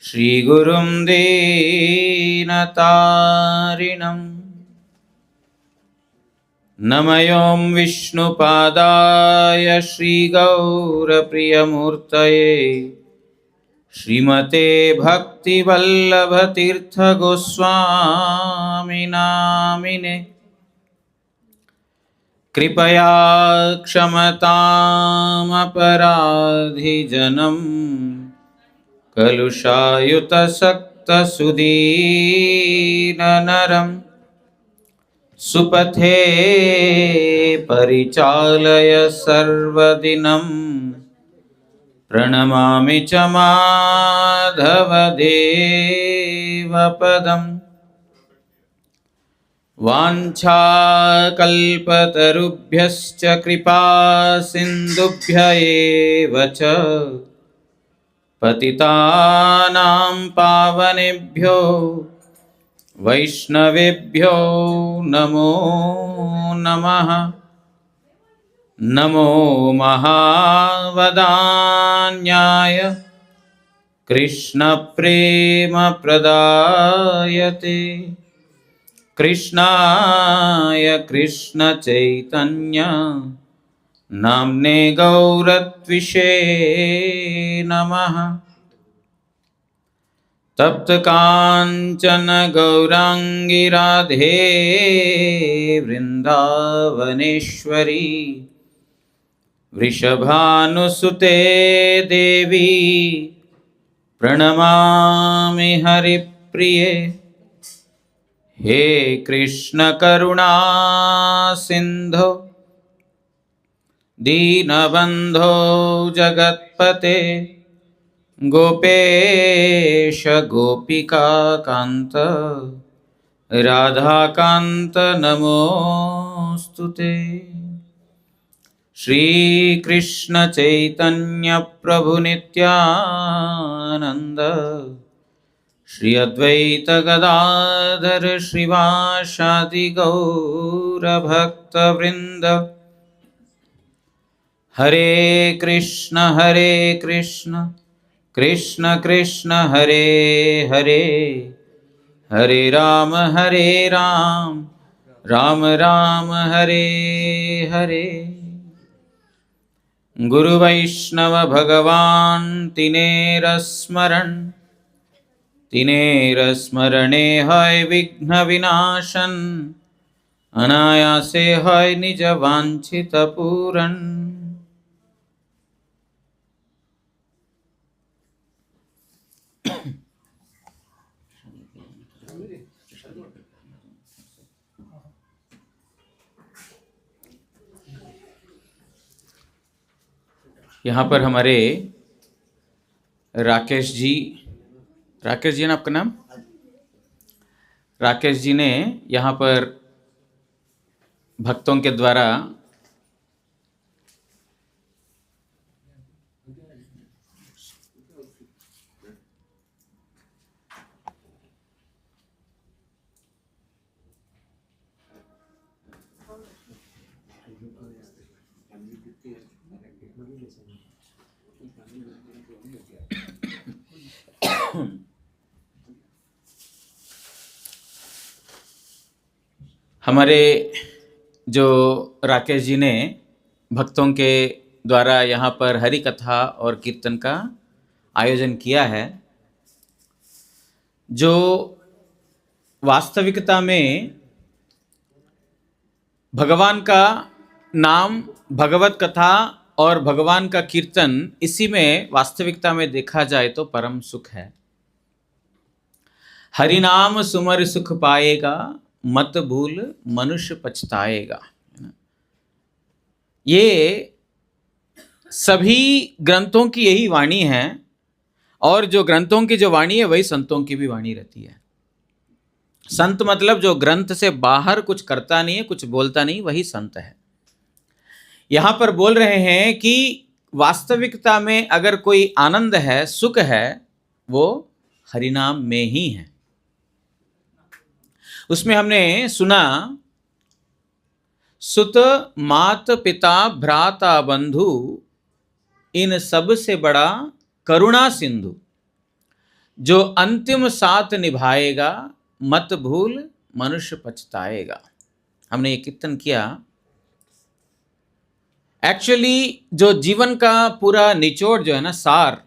श्रीगुरुं दीनतारिणं नमयों विष्णुपादाय श्रीगौरप्रियमूर्तये श्रीमते भक्तिवल्लभतीर्थगोस्वामिनामिने कृपया क्षमतामपराधिजनं कलुषायुतसक्तसुदीननरं सुपथे परिचालय सर्वदिनं प्रणमामि च माधवदेवपदम् वाञ्छाकल्पतरुभ्यश्च कृपा सिन्धुभ्य एव च पतितानां पावनेभ्यो वैष्णवेभ्यो नमो नमः। नमो महावदान्याय कृष्णप्रेमप्रदायते कृष्णाय कृष्णचैतन्य नाम्ने गौरत्विषे नमः। तप्तकाञ्चन गौराङ्गी राधे वृन्दावनेश्वरी वृषभानुसुते देवी प्रणमामि हरिप्रिये। हे कृष्ण करुणा सिंधो दीनबंधो जगत्पते गोपेश गोपिका कांत राधा कांत नमोस्तुते। श्री कृष्ण चैतन्य प्रभु नित्यानंद श्री अद्वैत गदाधर श्रीवासादि गौर भक्त वृंद। हरे कृष्ण कृष्ण कृष्ण हरे हरे, हरे राम राम राम हरे हरे। गुरु वैष्णव भगवान तिनेर स्मरणे है विघ्न विनाशन, अनायासे है निज वांछित पूरन। यहाँ पर हमारे राकेश जी ना आपका नाम? राकेश जी ने यहाँ पर भक्तों के द्वारा हमारे जो राकेश जी ने भक्तों के द्वारा यहाँ पर हरि कथा और कीर्तन का आयोजन किया है, जो वास्तविकता में भगवान का नाम, भगवत कथा और भगवान का कीर्तन, इसी में वास्तविकता में देखा जाए तो परम सुख है। हरि नाम सुमर सुख पाएगा, मत भूल मनुष्य पछताएगा। ये सभी ग्रंथों की यही वाणी है, और जो ग्रंथों की जो वाणी है वही संतों की भी वाणी रहती है। संत मतलब जो ग्रंथ से बाहर कुछ करता नहीं है, कुछ बोलता नहीं, वही संत है। यहां पर बोल रहे हैं कि वास्तविकता में अगर कोई आनंद है, सुख है, वो हरिनाम में ही है। उसमें हमने सुना, सुत मात पिता भ्राता बंधु इन सब से बड़ा करुणा सिंधु। जो अंतिम साथ निभाएगा, मत भूल मनुष्य पछताएगा। हमने ये कीर्तन किया। एक्चुअली जो जीवन का पूरा निचोड़ जो है ना, सार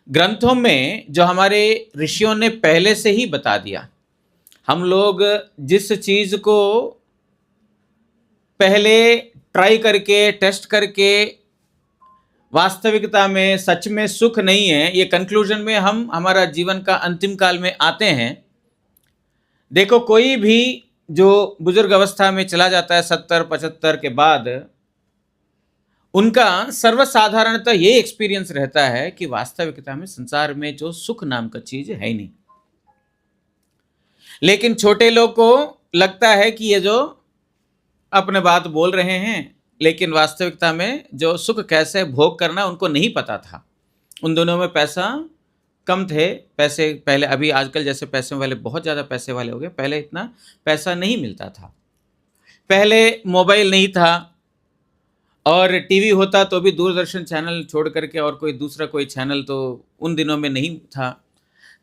ग्रंथों में जो हमारे ऋषियों ने पहले से ही बता दिया। हम लोग जिस चीज को पहले ट्राई करके, टेस्ट करके वास्तविकता में सच में सुख नहीं है, ये कंक्लूजन में हम हमारा जीवन का अंतिम काल में आते हैं। देखो, कोई भी जो बुजुर्ग अवस्था में चला जाता है 70-75 के बाद, उनका सर्वसाधारणतः ये एक्सपीरियंस रहता है कि वास्तविकता में संसार में जो सुख नाम का चीज है ही नहीं। लेकिन छोटे लोग को लगता है कि ये जो अपने बात बोल रहे हैं, लेकिन वास्तविकता में जो सुख कैसे भोग करना उनको नहीं पता था। उन दोनों में पैसा कम थे, पैसे पहले, अभी आजकल जैसे पैसे वाले बहुत ज़्यादा पैसे वाले हो गए, पहले इतना पैसा नहीं मिलता था। पहले मोबाइल नहीं था, और टीवी होता तो भी दूरदर्शन चैनल छोड़ करके और कोई दूसरा कोई चैनल तो उन दिनों में नहीं था।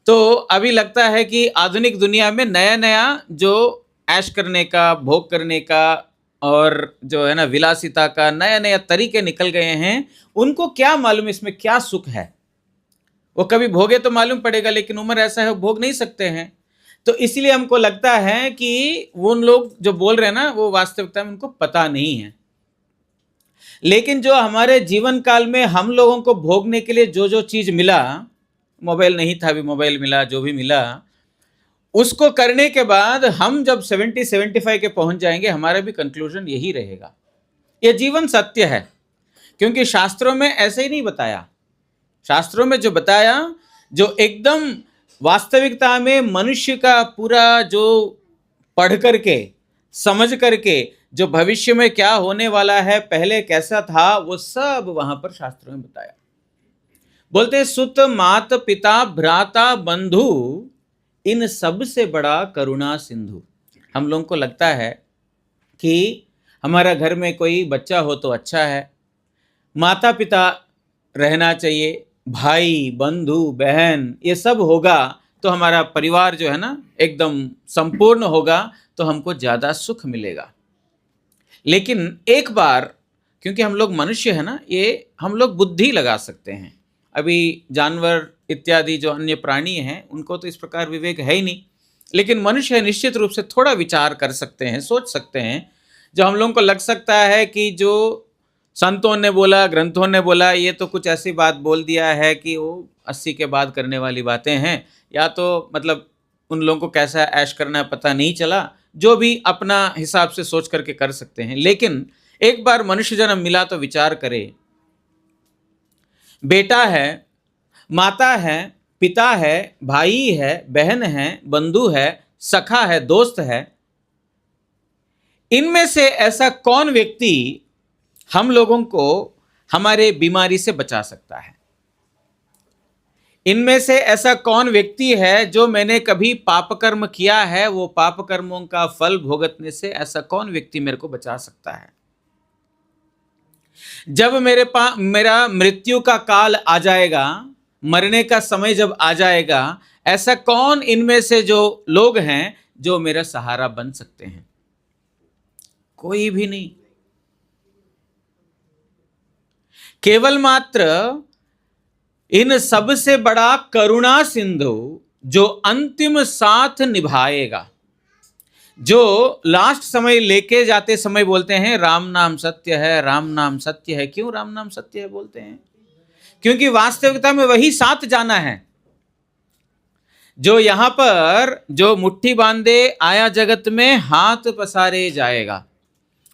तो अभी लगता है कि आधुनिक दुनिया में नया नया जो ऐश करने का, भोग करने का और जो है ना विलासिता का नया नया तरीके निकल गए हैं। उनको क्या मालूम इसमें क्या सुख है, वो कभी भोगे तो मालूम पड़ेगा, लेकिन उम्र ऐसा है भोग नहीं सकते हैं। तो इसलिए हमको लगता है कि वो उन लोग जो बोल रहे हैं ना, वो वास्तविकता में उनको पता नहीं है। लेकिन जो हमारे जीवन काल में हम लोगों को भोगने के लिए जो जो चीज मिला, मोबाइल नहीं था, अभी मोबाइल मिला, जो भी मिला, उसको करने के बाद हम जब 70-75 के पहुंच जाएंगे, हमारा भी कंक्लूजन यही रहेगा। यह जीवन सत्य है, क्योंकि शास्त्रों में ऐसे ही नहीं बताया। शास्त्रों में जो बताया, जो एकदम वास्तविकता में मनुष्य का पूरा जो पढ़ करके, समझ करके, जो भविष्य में क्या होने वाला है, पहले कैसा था, वो सब वहां पर शास्त्रों में बताया। बोलते सुत, मात, पिता, भ्राता, बंधु, इन सब से बड़ा करुणा सिंधु। हम लोगों को लगता है कि हमारा घर में कोई बच्चा हो तो अच्छा है, माता पिता रहना चाहिए, भाई बंधु बहन ये सब होगा तो हमारा परिवार जो है ना एकदम संपूर्ण होगा, तो हमको ज़्यादा सुख मिलेगा। लेकिन एक बार, क्योंकि हम लोग मनुष्य है ना, ये हम लोग बुद्धि लगा सकते हैं। अभी जानवर इत्यादि जो अन्य प्राणी हैं उनको तो इस प्रकार विवेक है ही नहीं, लेकिन मनुष्य निश्चित रूप से थोड़ा विचार कर सकते हैं, सोच सकते हैं। जो हम लोगों को लग सकता है कि जो संतों ने बोला, ग्रंथों ने बोला, ये तो कुछ ऐसी बात बोल दिया है कि वो 80 के बाद करने वाली बातें हैं, या तो मतलब उन लोगों को कैसा ऐश करना है पता नहीं चला, जो भी अपना हिसाब से सोच करके कर सकते हैं। लेकिन एक बार मनुष्य जन्म मिला तो विचार करे, बेटा है, माता है, पिता है, भाई है, बहन है, बंधु है, सखा है, दोस्त है, इनमें से ऐसा कौन व्यक्ति हम लोगों को हमारे बीमारी से बचा सकता है? इनमें से ऐसा कौन व्यक्ति है जो मैंने कभी पाप कर्म किया है, वो पाप कर्मों का फल भोगतने से ऐसा कौन व्यक्ति मेरे को बचा सकता है? जब मेरा मृत्यु का काल आ जाएगा, मरने का समय जब आ जाएगा, ऐसा कौन इनमें से जो लोग हैं जो मेरा सहारा बन सकते हैं? कोई भी नहीं। केवल मात्र इन सब से बड़ा करुणा सिंधु जो अंतिम साथ निभाएगा, जो लास्ट समय लेके जाते समय बोलते हैं राम नाम सत्य है, राम नाम सत्य है। क्यों राम नाम सत्य है बोलते हैं? क्योंकि वास्तविकता में वही साथ जाना है। जो यहां पर जो मुट्ठी बांधे आया जगत में हाथ पसारे जाएगा।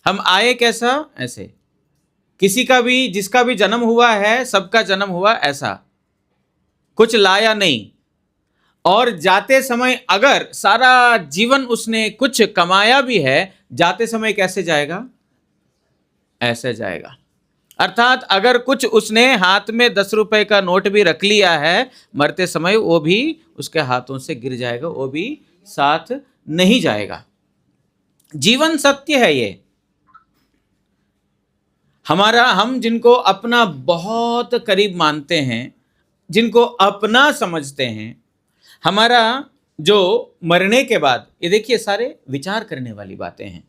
हम आए कैसा? ऐसे। किसी का भी, जिसका भी जन्म हुआ है, सबका जन्म हुआ ऐसा, कुछ लाया नहीं। और जाते समय अगर सारा जीवन उसने कुछ कमाया भी है, जाते समय कैसे जाएगा? ऐसे जाएगा। अर्थात अगर कुछ उसने हाथ में 10 रुपए का नोट भी रख लिया है, मरते समय वो भी उसके हाथों से गिर जाएगा, वो भी साथ नहीं जाएगा। जीवन सत्य है ये हमारा। हम जिनको अपना बहुत करीब मानते हैं, जिनको अपना समझते हैं, हमारा जो मरने के बाद, ये देखिए सारे विचार करने वाली बातें हैं,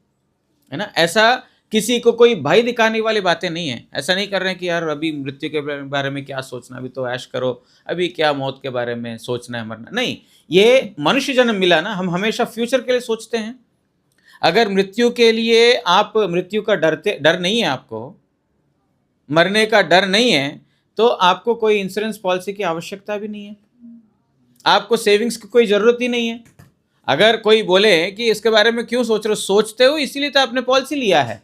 है ना। ऐसा किसी को कोई भय दिखाने वाली बातें नहीं है। ऐसा नहीं कर रहे हैं कि यार अभी मृत्यु के बारे में क्या सोचना, अभी तो ऐश करो, अभी क्या मौत के बारे में सोचना है, मरना नहीं। ये मनुष्य जन्म मिला ना, हम हमेशा फ्यूचर के लिए सोचते हैं। अगर मृत्यु के लिए आप, मृत्यु का डर नहीं है आपको, मरने का डर नहीं है, तो आपको कोई इंश्योरेंस पॉलिसी की आवश्यकता भी नहीं है, आपको सेविंग्स की कोई जरूरत ही नहीं है। अगर कोई बोले कि इसके बारे में क्यों सोच रहे हो, सोचते हो इसीलिए तो आपने पॉलिसी लिया है,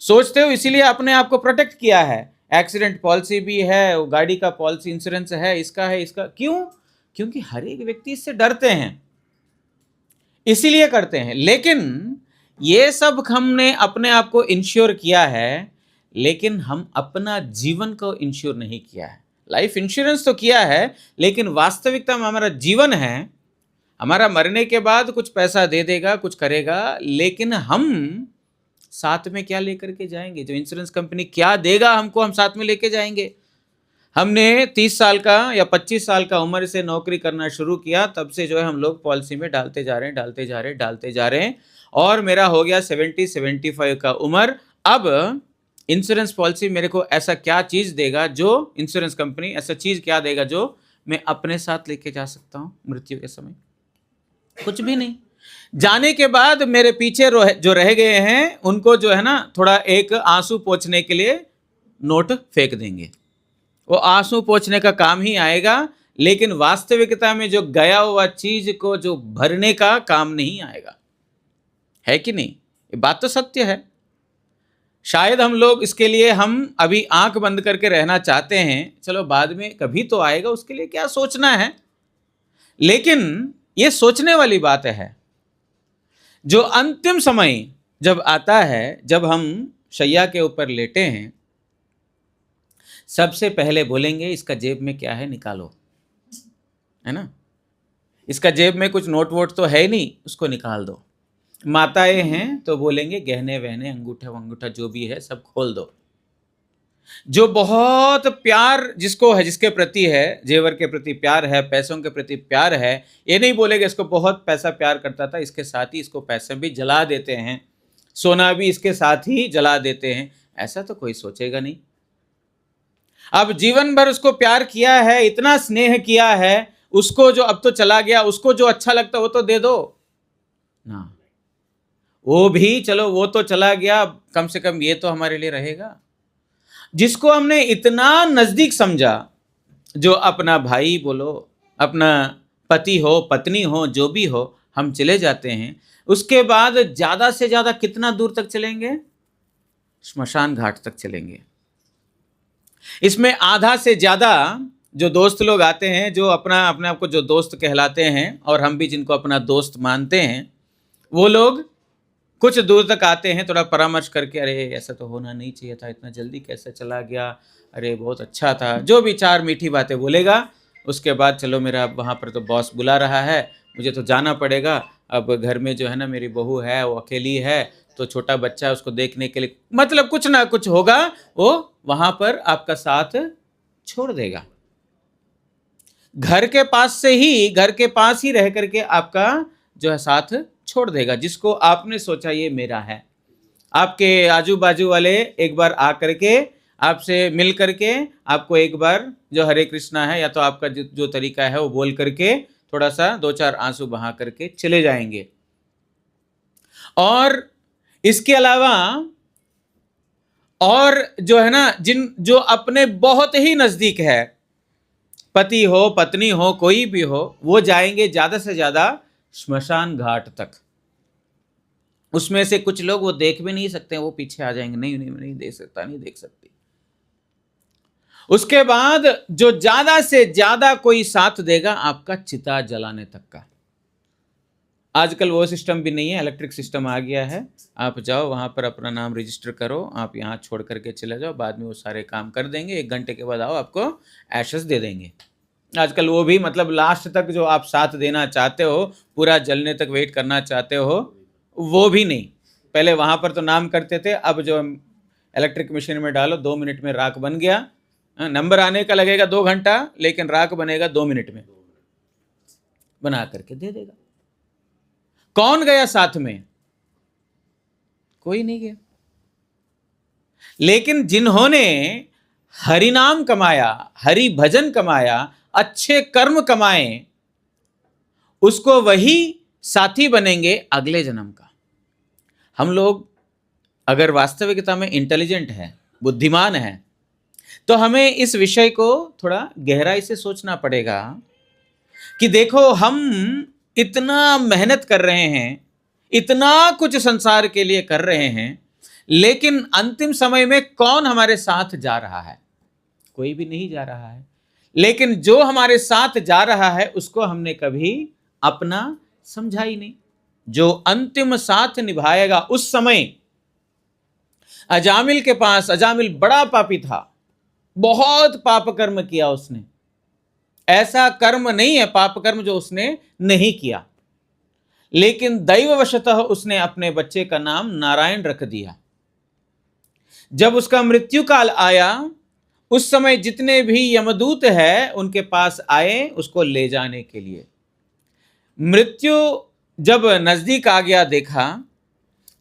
सोचते हो इसीलिए आपने आपको प्रोटेक्ट किया है। एक्सीडेंट पॉलिसी भी है, गाड़ी का पॉलिसी इंश्योरेंस है, इसका क्यों? क्योंकि हर एक व्यक्ति इससे डरते हैं, इसीलिए करते हैं। लेकिन ये सब हमने अपने आप को इंश्योर किया है, लेकिन हम अपना जीवन को इंश्योर नहीं किया है। लाइफ इंश्योरेंस तो किया है, लेकिन वास्तविकता में हमारा जीवन है, हमारा मरने के बाद कुछ पैसा दे देगा, कुछ करेगा, लेकिन हम साथ में क्या लेकर के जाएंगे? जो इंश्योरेंस कंपनी क्या देगा हमको, हम साथ में लेके जाएंगे। हमने 30 साल का या 25 साल का उम्र से नौकरी करना शुरू किया, तब से जो है हम लोग पॉलिसी में डालते जा रहे हैं, और मेरा हो गया 70-75 का उम्र। अब इंश्योरेंस पॉलिसी मेरे को ऐसा क्या चीज़ देगा, जो इंश्योरेंस कंपनी ऐसा चीज़ क्या देगा जो मैं अपने साथ लेके जा सकता हूँ मृत्यु के समय? कुछ भी नहीं। जाने के बाद मेरे पीछे जो रह गए हैं, उनको जो है ना थोड़ा एक आंसू पोंछने के लिए नोट फेंक देंगे, वो आंसू पोंछने का काम ही आएगा, लेकिन वास्तविकता में जो गया हुआ चीज को जो भरने का काम नहीं आएगा, है कि नहीं? ये बात तो सत्य है। शायद हम लोग इसके लिए हम अभी आंख बंद करके रहना चाहते हैं, चलो बाद में कभी तो आएगा, उसके लिए क्या सोचना है। लेकिन ये सोचने वाली बात है, जो अंतिम समय जब आता है, जब हम शैया के ऊपर लेटे हैं, सबसे पहले बोलेंगे इसका जेब में क्या है, निकालो, है ना। इसका जेब में कुछ नोट वोट तो है नहीं, उसको निकाल दो। माताएं हैं तो बोलेंगे गहने वहने, अंगूठा वंगूठा जो भी है सब खोल दो। जो बहुत प्यार जिसको है, जिसके प्रति है, जेवर के प्रति प्यार है, पैसों के प्रति प्यार है, ये नहीं बोलेगा इसको बहुत पैसा प्यार करता था, इसके साथ ही इसको पैसे भी जला देते हैं, सोना भी इसके साथ ही जला देते हैं, ऐसा तो कोई सोचेगा नहीं। अब जीवन भर उसको प्यार किया है, इतना स्नेह किया है, उसको जो अब तो चला गया, उसको जो अच्छा लगता वो तो दे दो ना। वो भी चलो, वो तो चला गया, कम से कम ये तो हमारे लिए रहेगा। जिसको हमने इतना नजदीक समझा, जो अपना भाई बोलो, अपना पति हो, पत्नी हो, जो भी हो, हम चले जाते हैं, उसके बाद ज्यादा से ज्यादा कितना दूर तक चलेंगे? श्मशान घाट तक चलेंगे। इसमें आधा से ज्यादा जो दोस्त लोग आते हैं, जो अपने आप को जो दोस्त कहलाते हैं, और हम भी जिनको अपना दोस्त मानते हैं, वो लोग कुछ दूर तक आते हैं, थोड़ा परामर्श करके, अरे ऐसा तो होना नहीं चाहिए था, इतना जल्दी कैसे चला गया, अरे बहुत अच्छा था, जो भी चार मीठी बातें बोलेगा। उसके बाद चलो मेरा वहाँ पर तो बॉस बुला रहा है, मुझे तो जाना पड़ेगा, अब घर में जो है ना मेरी बहू है, वो अकेली है, तो छोटा बच्चा है, उसको देखने के लिए, मतलब कुछ ना कुछ होगा, वो वहाँ पर आपका साथ छोड़ देगा। घर के पास ही रह करके आपका जो है साथ छोड़ देगा, जिसको आपने सोचा ये मेरा है। आपके आजू बाजू वाले एक बार आ करके आपसे मिल करके आपको एक बार जो हरे कृष्णा है, या तो आपका जो तरीका है वो बोल करके थोड़ा सा 2-4 आंसू बहा करके चले जाएंगे। और इसके अलावा और जो है ना, जो अपने बहुत ही नजदीक है, पति हो, पत्नी हो, कोई भी हो, वो जाएंगे ज्यादा से ज्यादा श्मशान घाट तक। उसमें से कुछ लोग वो देख भी नहीं सकते, वो पीछे आ जाएंगे, नहीं देख सकता, नहीं देख सकती। उसके बाद जो ज्यादा से ज्यादा कोई साथ देगा आपका चिता जलाने तक का। आजकल वो सिस्टम भी नहीं है, इलेक्ट्रिक सिस्टम आ गया है, आप जाओ वहां पर अपना नाम रजिस्टर करो, आप यहाँ छोड़ करके चले जाओ, बाद में वो सारे काम कर देंगे, 1 घंटे के बाद आओ, आपको एशेस दे देंगे। आजकल वो भी मतलब लास्ट तक जो आप साथ देना चाहते हो, पूरा जलने तक वेट करना चाहते हो, वो भी नहीं। पहले वहाँ पर तो नाम करते थे, अब जो इलेक्ट्रिक मशीन में डालो 2 मिनट में राख बन गया, नंबर आने का लगेगा 2 घंटा, लेकिन राख बनेगा 2 मिनट में बना करके दे देगा। कौन गया साथ में? कोई नहीं गया। लेकिन जिन्होंने हरि नाम कमाया, हरि भजन कमाया, अच्छे कर्म कमाए, उसको वही साथी बनेंगे अगले जन्म का। हम लोग अगर वास्तविकता में इंटेलिजेंट है, बुद्धिमान है, तो हमें इस विषय को थोड़ा गहराई से सोचना पड़ेगा कि देखो, हम इतना मेहनत कर रहे हैं, इतना कुछ संसार के लिए कर रहे हैं, लेकिन अंतिम समय में कौन हमारे साथ जा रहा है? कोई भी नहीं जा रहा है। लेकिन जो हमारे साथ जा रहा है उसको हमने कभी अपना समझा ही नहीं। जो अंतिम साथ निभाएगा, उस समय अजामिल के पास, अजामिल बड़ा पापी था, बहुत पाप कर्म किया उसने। ऐसा कर्म नहीं है पाप कर्म जो उसने नहीं किया, लेकिन दैववशतः उसने अपने बच्चे का नाम नारायण रख दिया। जब उसका मृत्यु काल आया, उस समय जितने भी यमदूत हैं उनके पास आए उसको ले जाने के लिए। मृत्यु जब नजदीक आ गया, देखा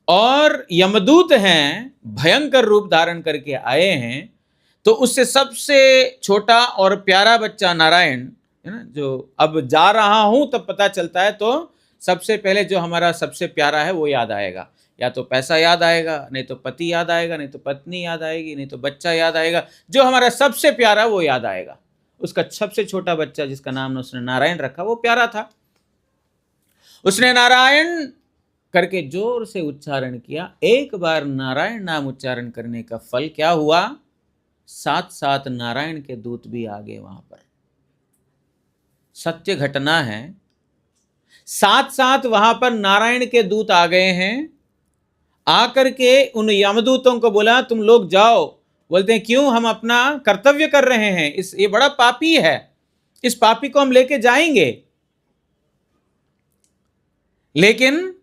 और यमदूत हैं, भयंकर रूप धारण करके आए हैं, तो उससे सबसे छोटा और प्यारा बच्चा नारायण है ना, जो अब जा रहा हूं तब पता चलता है, तो सबसे पहले जो हमारा सबसे प्यारा है वो याद आएगा। या तो पैसा याद आएगा, नहीं तो पति याद आएगा, नहीं तो पत्नी याद आएगी, नहीं तो बच्चा याद आएगा। जो हमारा सबसे प्यारा वो याद आएगा। उसका सबसे छोटा बच्चा जिसका नाम उसने नारायण रखा, वो प्यारा था। उसने नारायण करके जोर से उच्चारण किया। एक बार नारायण नाम उच्चारण करने का फल क्या हुआ? 7 नारायण के दूत भी आ गए वहां पर। सत्य घटना है। 7 वहां पर नारायण के दूत आ गए हैं। आकर के उन यमदूतों को बोला, तुम लोग जाओ। बोलते हैं, क्यों? हम अपना कर्तव्य कर रहे हैं। ये बड़ा पापी है, इस पापी को हम लेके जाएंगे। लेकिन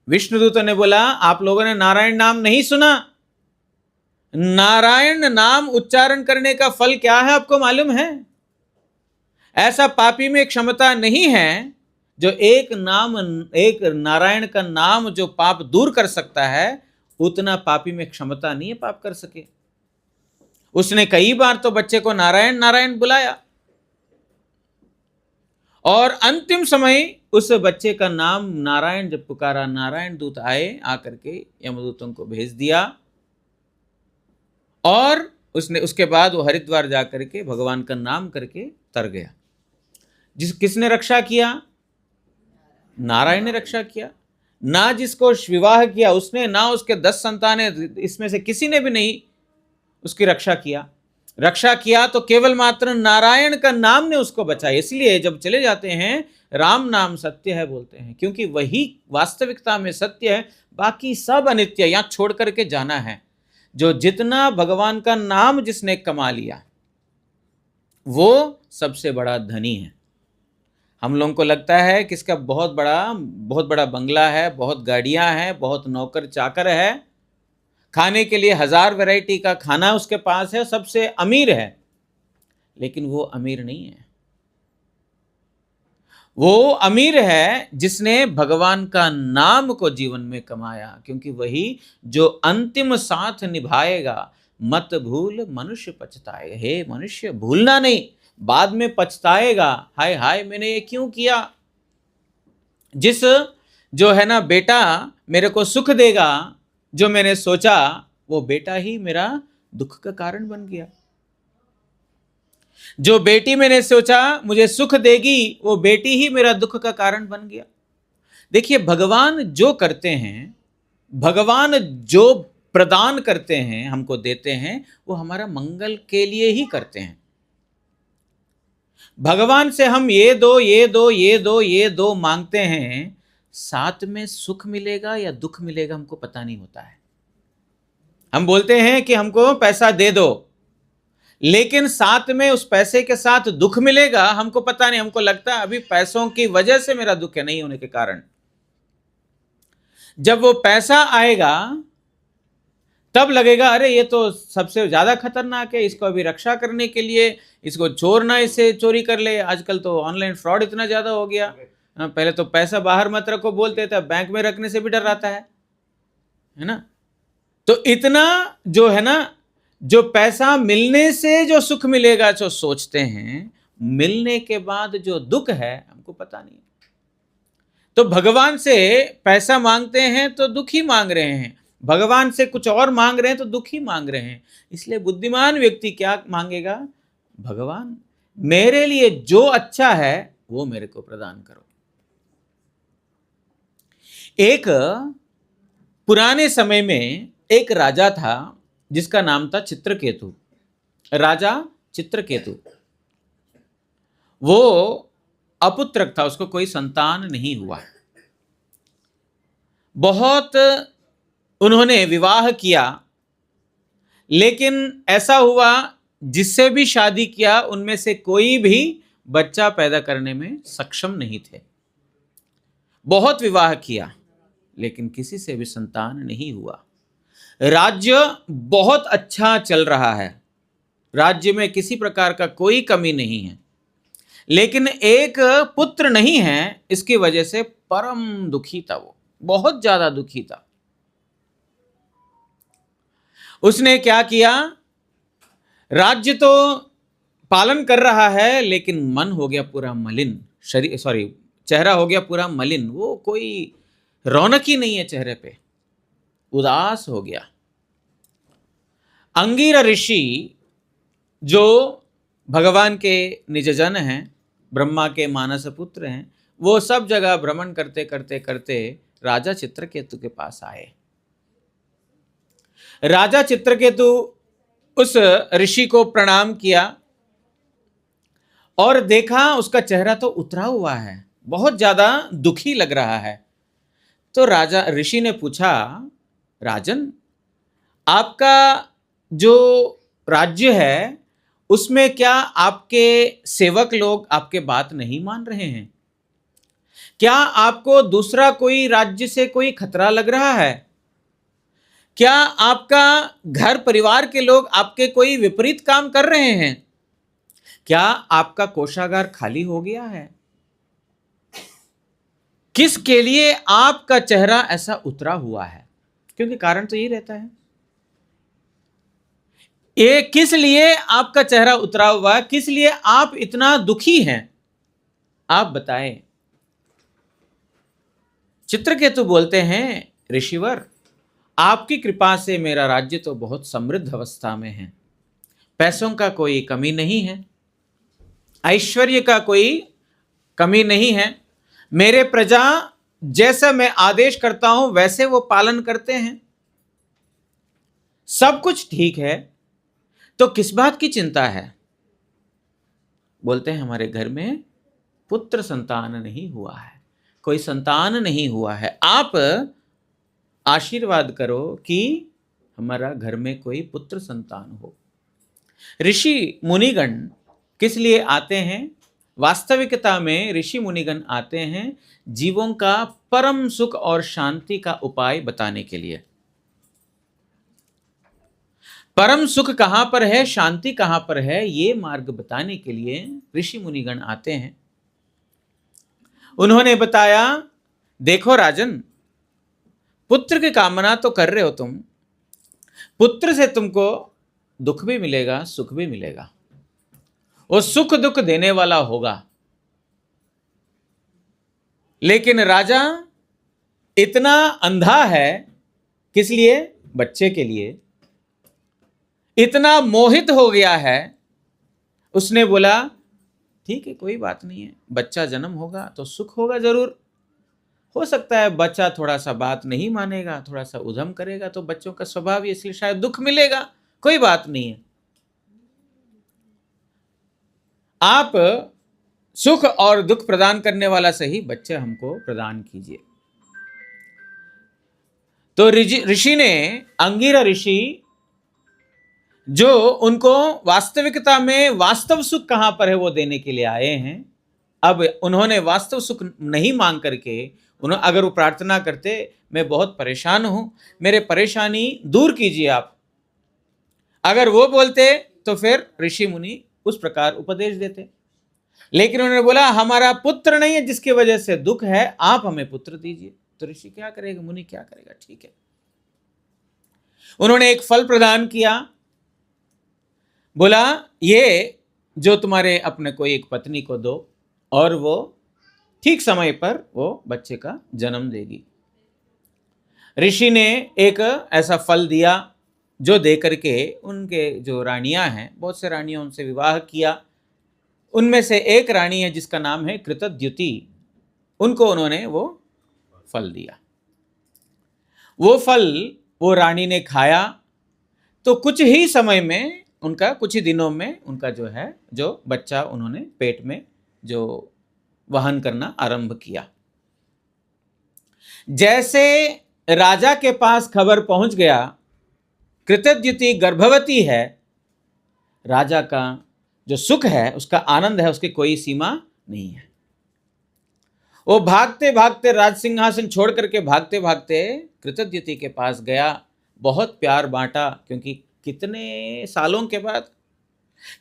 विष्णुदूतों ने बोला, आप लोगों ने नारायण नाम नहीं सुना? नारायण नाम उच्चारण करने का फल क्या है आपको मालूम है? ऐसा पापी में क्षमता नहीं है जो एक नारायण का नाम जो पाप दूर कर सकता है, उतना पापी में क्षमता नहीं है पाप कर सके। उसने कई बार तो बच्चे को नारायण नारायण बुलाया, और अंतिम समय उस बच्चे का नाम नारायण जब पुकारा, नारायण दूत आए, आकर के यमदूतों को भेज दिया, और उसके बाद वो हरिद्वार जाकर के भगवान का नाम करके तर गया। किसने रक्षा किया? नारायण ने रक्षा किया। ना जिसको विवाह किया उसने, ना उसके 10 संतान, इसमें से किसी ने भी नहीं उसकी रक्षा किया। रक्षा किया तो केवल मात्र नारायण का नाम ने उसको बचाया। इसलिए जब चले जाते हैं, राम नाम सत्य है बोलते हैं, क्योंकि वही वास्तविकता में सत्य है, बाकी सब अनित्य। यहां छोड़ करके जाना है। जो जितना भगवान का नाम जिसने कमा लिया, वो सबसे बड़ा धनी है। हम लोगों को लगता है कि इसका बहुत बड़ा बंगला है, बहुत गाड़ियां हैं, बहुत नौकर चाकर है, खाने के लिए 1000 वैरायटी का खाना उसके पास है, सबसे अमीर है। लेकिन वो अमीर नहीं है। वो अमीर है जिसने भगवान का नाम को जीवन में कमाया, क्योंकि वही जो अंतिम साथ निभाएगा। मत भूल मनुष्य पछताएगा। हे मनुष्य, भूलना नहीं, बाद में पछताएगा, हाय हाय मैंने ये क्यों किया। जिस जो है ना बेटा मेरे को सुख देगा, जो मैंने सोचा, वो बेटा ही मेरा दुख का कारण बन गया। जो बेटी मैंने सोचा मुझे सुख देगी, वो बेटी ही मेरा दुख का कारण बन गया। देखिए, भगवान जो करते हैं, भगवान जो प्रदान करते हैं, हमको देते हैं, वो हमारा मंगल के लिए ही करते हैं। भगवान से हम ये दो, ये दो, ये दो, ये दो मांगते हैं, साथ में सुख मिलेगा या दुख मिलेगा हमको पता नहीं होता है। हम बोलते हैं कि हमको पैसा दे दो, लेकिन साथ में उस पैसे के साथ दुख मिलेगा हमको पता नहीं। हमको लगता है अभी पैसों की वजह से मेरा दुख है, नहीं होने के कारण। जब वो पैसा आएगा तब लगेगा अरे ये तो सबसे ज्यादा खतरनाक है, इसको अभी रक्षा करने के लिए इसको चोर ना इससे चोरी कर ले। आजकल तो ऑनलाइन फ्रॉड इतना ज्यादा हो गया। पहले तो पैसा बाहर मत रखो बोलते थे, बैंक में रखने से भी डर रहता है ना। तो इतना जो है ना, जो पैसा मिलने से जो सुख मिलेगा जो सोचते हैं, मिलने के बाद जो दुख है हमको पता नहीं। तो भगवान से पैसा मांगते हैं तो दुख ही मांग रहे हैं, भगवान से कुछ और मांग रहे हैं तो दुख ही मांग रहे हैं। इसलिए बुद्धिमान व्यक्ति क्या मांगेगा? भगवान मेरे लिए जो अच्छा है वो मेरे को प्रदान करो। एक पुराने समय में एक राजा था जिसका नाम था चित्रकेतु। राजा चित्रकेतु, वो अपुत्रक था, उसको कोई संतान नहीं हुआ। बहुत उन्होंने विवाह किया, लेकिन ऐसा हुआ जिससे भी शादी किया उनमें से कोई भी बच्चा पैदा करने में सक्षम नहीं थे। बहुत विवाह किया लेकिन किसी से भी संतान नहीं हुआ। राज्य बहुत अच्छा चल रहा है, राज्य में किसी प्रकार का कोई कमी नहीं है, लेकिन एक पुत्र नहीं है, इसकी वजह से परम दुखी था। वो बहुत ज्यादा दुखी था। उसने क्या किया? राज्य तो पालन कर रहा है लेकिन मन हो गया पूरा मलिन, चेहरा हो गया पूरा मलिन। वो कोई रौनक ही नहीं है चेहरे पे, उदास हो गया। अंगिरा ऋषि जो भगवान के निजजन हैं, ब्रह्मा के मानस पुत्र हैं, वो सब जगह भ्रमण करते करते करते राजा चित्रकेतु के पास आए। राजा चित्रकेतु उस ऋषि को प्रणाम किया और देखा उसका चेहरा तो उतरा हुआ है, बहुत ज्यादा दुखी लग रहा है। तो राजा ऋषि ने पूछा, राजन आपका जो राज्य है उसमें क्या आपके सेवक लोग आपके बात नहीं मान रहे हैं? क्या आपको दूसरा कोई राज्य से कोई खतरा लग रहा है? क्या आपका घर परिवार के लोग आपके कोई विपरीत काम कर रहे हैं? क्या आपका कोषागार खाली हो गया है? किसके लिए आपका चेहरा ऐसा उतरा हुआ है? क्योंकि कारण तो यही रहता है, ये किस लिए आपका चेहरा उतरा हुआ है, किस लिए आप इतना दुखी हैं, आप बताएं। चित्रकेतु बोलते हैं, ऋषिवर आपकी कृपा से मेरा राज्य तो बहुत समृद्ध अवस्था में है, पैसों का कोई कमी नहीं है, ऐश्वर्य का कोई कमी नहीं है, मेरे प्रजा जैसा मैं आदेश करता हूं वैसे वो पालन करते हैं, सब कुछ ठीक है, तो किस बात की चिंता है? बोलते हैं हमारे घर में पुत्र संतान नहीं हुआ है, कोई संतान नहीं हुआ है, आप आशीर्वाद करो कि हमारा घर में कोई पुत्र संतान हो। ऋषि मुनिगण किस लिए आते हैं? वास्तविकता में ऋषि मुनिगण आते हैं जीवों का परम सुख और शांति का उपाय बताने के लिए। परम सुख कहां पर है, शांति कहां पर है, ये मार्ग बताने के लिए ऋषि मुनिगण आते हैं। उन्होंने बताया, देखो राजन, पुत्र की कामना तो कर रहे हो तुम, पुत्र से तुमको दुख भी मिलेगा सुख भी मिलेगा, वो सुख दुख देने वाला होगा। लेकिन राजा इतना अंधा है, किस लिए? बच्चे के लिए। इतना मोहित हो गया है, उसने बोला ठीक है कोई बात नहीं है, बच्चा जन्म होगा तो सुख होगा जरूर। हो सकता है बच्चा थोड़ा सा बात नहीं मानेगा, थोड़ा सा उधम करेगा, तो बच्चों का स्वभाव है, इसलिए शायद दुख मिलेगा, कोई बात नहीं है। आप सुख और दुख प्रदान करने वाला सही बच्चे हमको प्रदान कीजिए। तो ऋषि ने, अंगिरा ऋषि जो उनको वास्तविकता में वास्तव सुख कहां पर है वो देने के लिए आए हैं, अब उन्होंने वास्तव सुख नहीं मांग करके उन्होंने, अगर वो प्रार्थना करते, मैं बहुत परेशान हूं, मेरे परेशानी दूर कीजिए आप, अगर वो बोलते तो फिर ऋषि मुनि उस प्रकार उपदेश देते। लेकिन उन्होंने बोला हमारा पुत्र नहीं है जिसकी वजह से दुख है, आप हमें पुत्र दीजिए। तो ऋषि क्या करेगा, मुनि क्या करेगा, ठीक है। उन्होंने एक फल प्रदान किया, बोला ये जो तुम्हारे अपने कोई एक पत्नी को दो और वो ठीक समय पर वो बच्चे का जन्म देगी। ऋषि ने एक ऐसा फल दिया जो दे करके उनके जो रानियां हैं, बहुत से रानियां, उनसे विवाह किया। उनमें से एक रानी है जिसका नाम है कृतद्युति, उनको उन्होंने वो फल दिया। वो फल वो रानी ने खाया तो कुछ ही समय में उनका, कुछ ही दिनों में उनका जो है, जो बच्चा उन्होंने पेट में जो वहन करना आरंभ किया। जैसे राजा के पास खबर पहुंच गया कृतद्युति गर्भवती है, राजा का जो सुख है, उसका आनंद है, उसकी कोई सीमा नहीं है। वो भागते भागते राज सिंहासन छोड़ करके भागते भागते कृतद्युति के पास गया, बहुत प्यार बांटा, क्योंकि कितने सालों के बाद,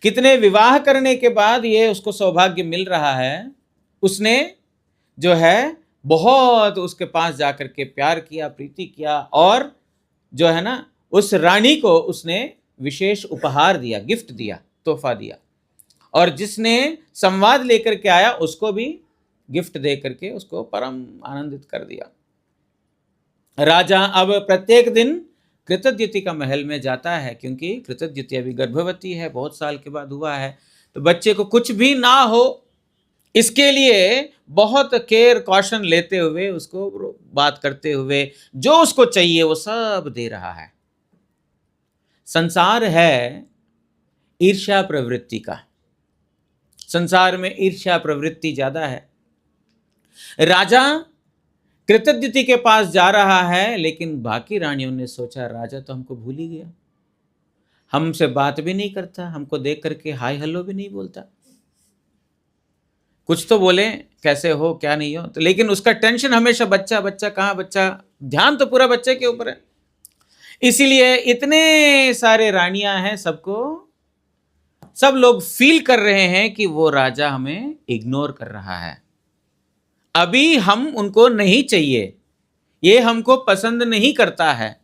कितने विवाह करने के बाद ये उसको सौभाग्य मिल रहा है। उसने जो है बहुत उसके पास जाकर के प्यार किया, प्रीति किया, और जो है ना उस रानी को उसने विशेष उपहार दिया, गिफ्ट दिया, तोहफा दिया, और जिसने संवाद लेकर के आया उसको भी गिफ्ट दे करके उसको परम आनंदित कर दिया। राजा अब प्रत्येक दिन कृतद्युति का महल में जाता है, क्योंकि कृतद्युति अभी गर्भवती है, बहुत साल के बाद हुआ है, तो बच्चे को कुछ भी ना हो इसके लिए बहुत केयर कॉशन लेते हुए, उसको बात करते हुए, जो उसको चाहिए वो सब दे रहा है। संसार है ईर्ष्या प्रवृत्ति का, संसार में ईर्ष्या प्रवृत्ति ज्यादा है। राजा कृतद्युति के पास जा रहा है, लेकिन बाकी रानियों ने सोचा राजा तो हमको भूल ही गया, हमसे बात भी नहीं करता, हमको देख करके हाय हेलो भी नहीं बोलता, कुछ तो बोले कैसे हो क्या नहीं हो, तो लेकिन उसका टेंशन हमेशा बच्चा बच्चा, कहाँ बच्चा, ध्यान तो पूरा बच्चे के ऊपर है। इसीलिए इतने सारे रानियां हैं, सबको, सब लोग फील कर रहे हैं कि वो राजा हमें इग्नोर कर रहा है, अभी हम उनको नहीं चाहिए, ये हमको पसंद नहीं करता है।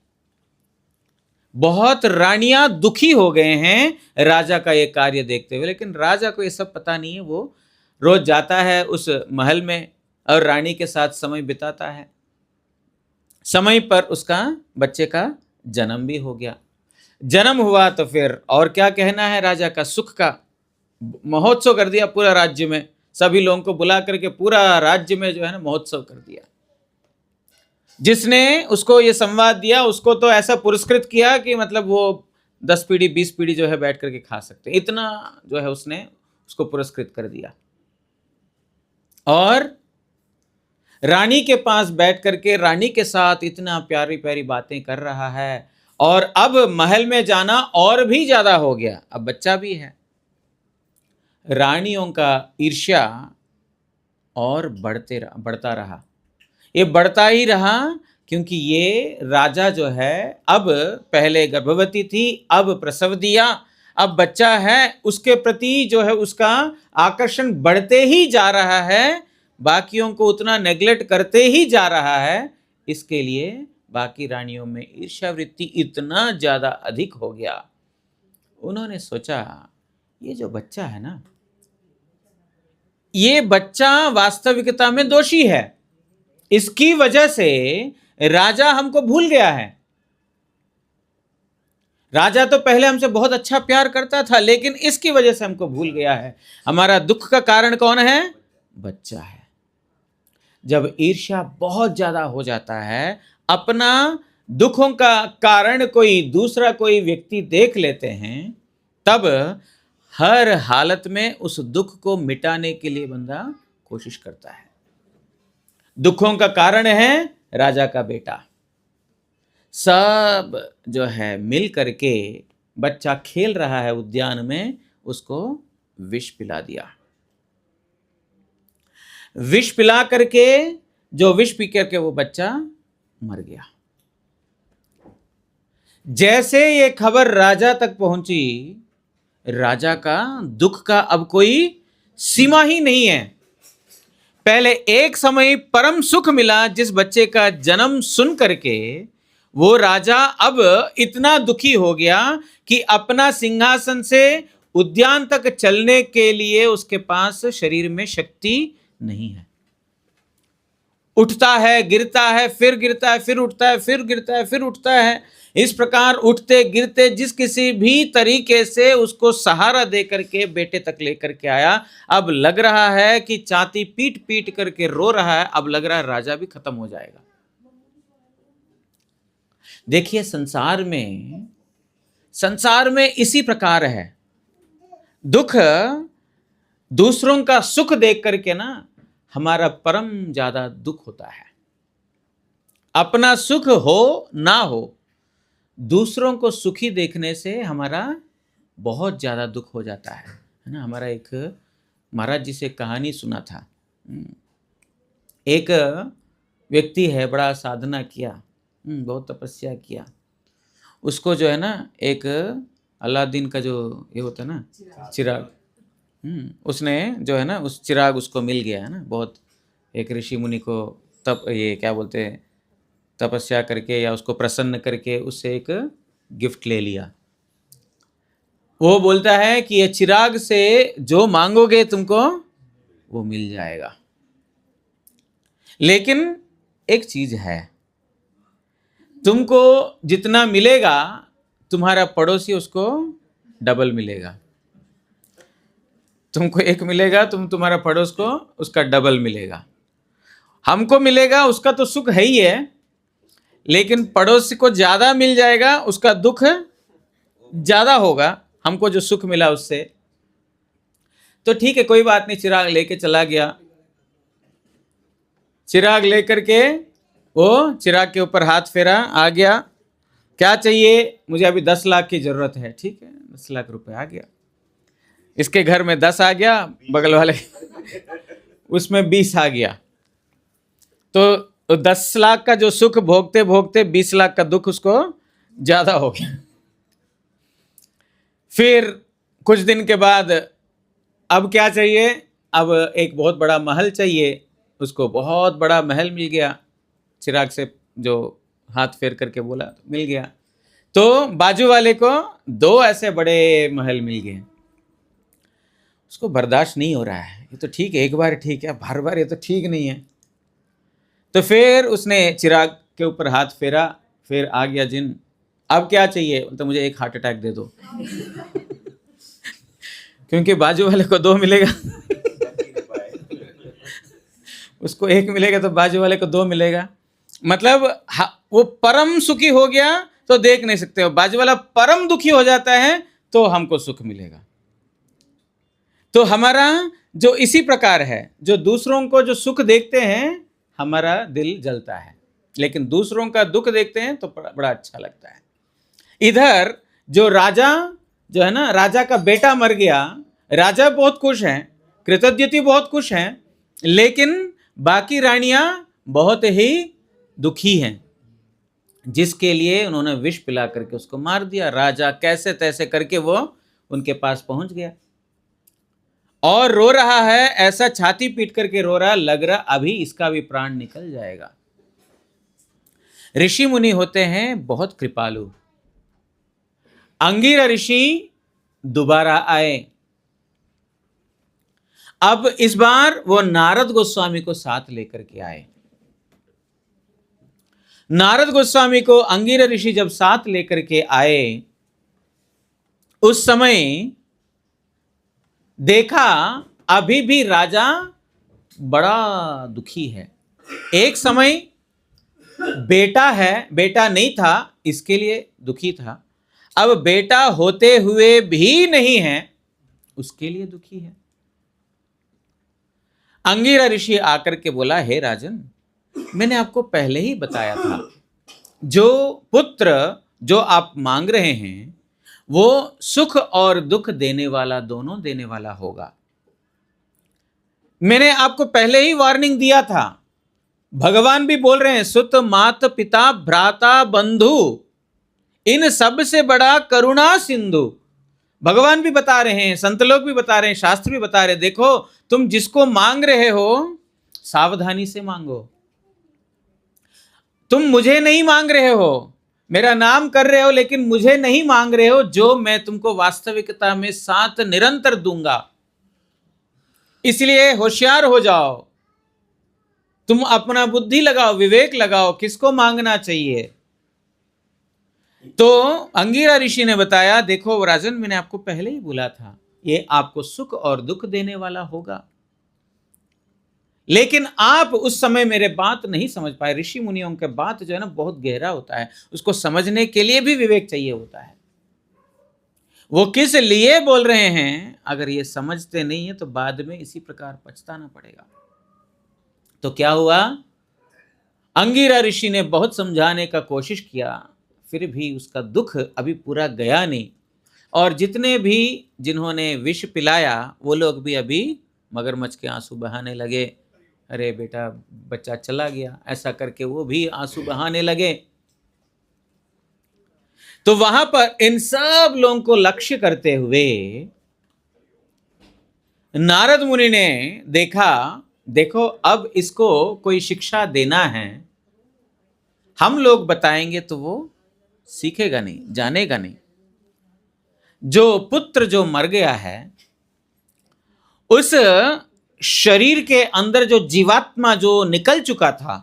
बहुत रानियां दुखी हो गए हैं राजा का ये कार्य देखते हुए, लेकिन राजा को ये सब पता नहीं है। वो रोज जाता है उस महल में और रानी के साथ समय बिताता है। समय पर उसका बच्चे का जन्म भी हो गया। जन्म हुआ तो फिर और क्या कहना है, राजा का सुख का महोत्सव कर दिया पूरा राज्य में, सभी लोगों को बुला करके पूरा राज्य में जो है ना महोत्सव कर दिया। जिसने उसको ये संवाद दिया उसको तो ऐसा पुरस्कृत किया कि मतलब वो 10 पीढ़ी 20 पीढ़ी जो है बैठ करके खा सकते, इतना जो है उसने उसको पुरस्कृत कर दिया। और रानी के पास बैठ करके रानी के साथ इतना प्यारी प्यारी बातें कर रहा है, और अब महल में जाना और भी ज्यादा हो गया, अब बच्चा भी है। रानियों का ईर्ष्या और बढ़ता रहा, ये बढ़ता ही रहा, क्योंकि ये राजा जो है अब पहले गर्भवती थी, अब प्रसव दिया, अब बच्चा है, उसके प्रति जो है उसका आकर्षण बढ़ते ही जा रहा है, बाकियों को उतना नेग्लेक्ट करते ही जा रहा है। इसके लिए बाकी रानियों में ईर्ष्या वृत्ति इतना ज्यादा अधिक हो गया। उन्होंने सोचा ये जो बच्चा है ना, ये बच्चा वास्तविकता में दोषी है, इसकी वजह से राजा हमको भूल गया है। राजा तो पहले हमसे बहुत अच्छा प्यार करता था, लेकिन इसकी वजह से हमको भूल गया है। हमारा दुख का कारण कौन है? बच्चा है। जब ईर्ष्या बहुत ज्यादा हो जाता है, अपना दुखों का कारण कोई दूसरा कोई व्यक्ति देख लेते हैं, तब हर हालत में उस दुख को मिटाने के लिए बंदा कोशिश करता है। दुखों का कारण है राजा का बेटा। सब जो है मिल करके, बच्चा खेल रहा है उद्यान में, उसको विष पिला दिया। विष पिला करके, जो विष पी करके वो बच्चा मर गया। जैसे ये खबर राजा तक पहुंची, राजा का दुख का अब कोई सीमा ही नहीं है। पहले एक समय परम सुख मिला जिस बच्चे का जन्म सुन करके, वो राजा अब इतना दुखी हो गया कि अपना सिंहासन से उद्यान तक चलने के लिए उसके पास शरीर में शक्ति नहीं है। उठता है, गिरता है, फिर गिरता है, फिर उठता है, फिर गिरता है, फिर उठता है। इस प्रकार उठते गिरते जिस किसी भी तरीके से उसको सहारा दे करके बेटे तक लेकर के आया, अब लग रहा है कि छाती पीट पीट करके रो रहा है। अब लग रहा है राजा भी खत्म हो जाएगा। देखिए, संसार में इसी प्रकार है। दुख, दूसरों का सुख देख करके ना हमारा परम ज्यादा दुख होता है। अपना सुख हो ना हो, दूसरों को सुखी देखने से हमारा बहुत ज्यादा दुख हो जाता है ना। हमारा एक महाराज जी से कहानी सुना था। एक व्यक्ति है, बड़ा साधना किया, बहुत तपस्या किया। उसको जो है ना, एक अलादीन का जो ये होता है ना चिराग, उसने जो है ना उस चिराग उसको मिल गया है ना। बहुत एक ऋषि मुनि को ये क्या बोलते हैं, तपस्या करके या उसको प्रसन्न करके उससे एक गिफ्ट ले लिया। वो बोलता है कि ये चिराग से जो मांगोगे तुमको वो मिल जाएगा। लेकिन एक चीज है, तुमको जितना मिलेगा तुम्हारा पड़ोसी उसको डबल मिलेगा। तुमको एक मिलेगा, तुम्हारा पड़ोस को उसका डबल मिलेगा। हमको मिलेगा उसका तो सुख है ही है, लेकिन पड़ोसी को ज्यादा मिल जाएगा, उसका दुख ज्यादा होगा हमको जो सुख मिला उससे। तो ठीक है, कोई बात नहीं, चिराग लेके चला गया। चिराग लेकर के वो चिराग के ऊपर हाथ फेरा, आ गया। क्या चाहिए? मुझे अभी 10 लाख की जरूरत है। ठीक है, 10 लाख रुपए आ गया। इसके घर में 10 आ गया, बगल वाले उसमें 20 आ गया। तो 10 लाख का जो सुख भोगते भोगते 20 लाख का दुख उसको ज्यादा हो गया। फिर कुछ दिन के बाद अब क्या चाहिए? अब एक बहुत बड़ा महल चाहिए। उसको बहुत बड़ा महल मिल गया। चिराग से जो हाथ फेर करके बोला तो मिल गया। तो बाजू वाले को 2 ऐसे बड़े महल मिल गए। उसको बर्दाश्त नहीं हो रहा है। ये तो ठीक है, एक बार ठीक है, बार बार ये तो ठीक नहीं है। तो फिर उसने चिराग के ऊपर हाथ फेरा, फिर आ गया जिन। अब क्या चाहिए? तो मुझे एक हार्ट अटैक दे दो। क्योंकि बाजू वाले को 2 मिलेगा उसको 1 मिलेगा तो बाजू वाले को 2 मिलेगा। मतलब वो परम सुखी हो गया तो देख नहीं सकते हो, बाजू वाला परम दुखी हो जाता है तो हमको सुख मिलेगा। तो हमारा जो इसी प्रकार है, जो दूसरों को जो सुख देखते हैं हमारा दिल जलता है, लेकिन दूसरों का दुख देखते हैं तो बड़ा अच्छा लगता है। इधर जो राजा जो है ना, राजा का बेटा मर गया, राजा बहुत खुश हैं, कृतज्ञति बहुत खुश हैं, लेकिन बाकी रानियां बहुत ही दुखी हैं, जिसके लिए उन्होंने विष पिला करके उसको मार दिया। राजा कैसे तैसे करके वो उनके पास पहुंच गया और रो रहा है, ऐसा छाती पीट करके रो रहा, लग रहा अभी इसका भी प्राण निकल जाएगा। ऋषि मुनि होते हैं बहुत कृपालु। अंगिरा ऋषि दोबारा आए। अब इस बार वो नारद गोस्वामी को साथ लेकर के आए। नारद गोस्वामी को अंगिरा ऋषि जब साथ लेकर के आए, उस समय देखा अभी भी राजा बड़ा दुखी है। एक समय बेटा है, बेटा नहीं था इसके लिए दुखी था, अब बेटा होते हुए भी नहीं है उसके लिए दुखी है। अंगिरा ऋषि आकर के बोला, हे राजन, मैंने आपको पहले ही बताया था, जो पुत्र जो आप मांग रहे हैं वो सुख और दुख देने वाला, दोनों देने वाला होगा। मैंने आपको पहले ही वार्निंग दिया था। भगवान भी बोल रहे हैं, सुत मात पिता भ्राता बंधु इन सब से बड़ा करुणा सिंधु। भगवान भी बता रहे हैं, संत लोग भी बता रहे हैं, शास्त्र भी बता रहे हैं, देखो तुम जिसको मांग रहे हो सावधानी से मांगो। तुम मुझे नहीं मांग रहे हो, मेरा नाम कर रहे हो, लेकिन मुझे नहीं मांग रहे हो, जो मैं तुमको वास्तविकता में साथ निरंतर दूंगा। इसलिए होशियार हो जाओ, तुम अपना बुद्धि लगाओ, विवेक लगाओ, किसको मांगना चाहिए। तो अंगिरा ऋषि ने बताया, देखो राजन, मैंने आपको पहले ही बोला था, ये आपको सुख और दुख देने वाला होगा, लेकिन आप उस समय मेरे बात नहीं समझ पाए। ऋषि मुनियों के बात जो है ना बहुत गहरा होता है, उसको समझने के लिए भी विवेक चाहिए होता है। वो किस लिए बोल रहे हैं, अगर ये समझते नहीं है तो बाद में इसी प्रकार पछताना पड़ेगा। तो क्या हुआ, अंगिरा ऋषि ने बहुत समझाने का कोशिश किया, फिर भी उसका दुख अभी पूरा गया नहीं। और जितने भी जिन्होंने विष पिलाया वो लोग भी अभी मगरमच्छ के आंसू बहाने लगे। अरे बेटा, बच्चा चला गया, ऐसा करके वो भी आंसू बहाने लगे। तो वहां पर इन सब लोगों को लक्ष्य करते हुए नारद मुनि ने देखा, देखो अब इसको कोई शिक्षा देना है, हम लोग बताएंगे तो वो सीखेगा नहीं, जानेगा नहीं। जो पुत्र जो मर गया है, उस शरीर के अंदर जो जीवात्मा जो निकल चुका था,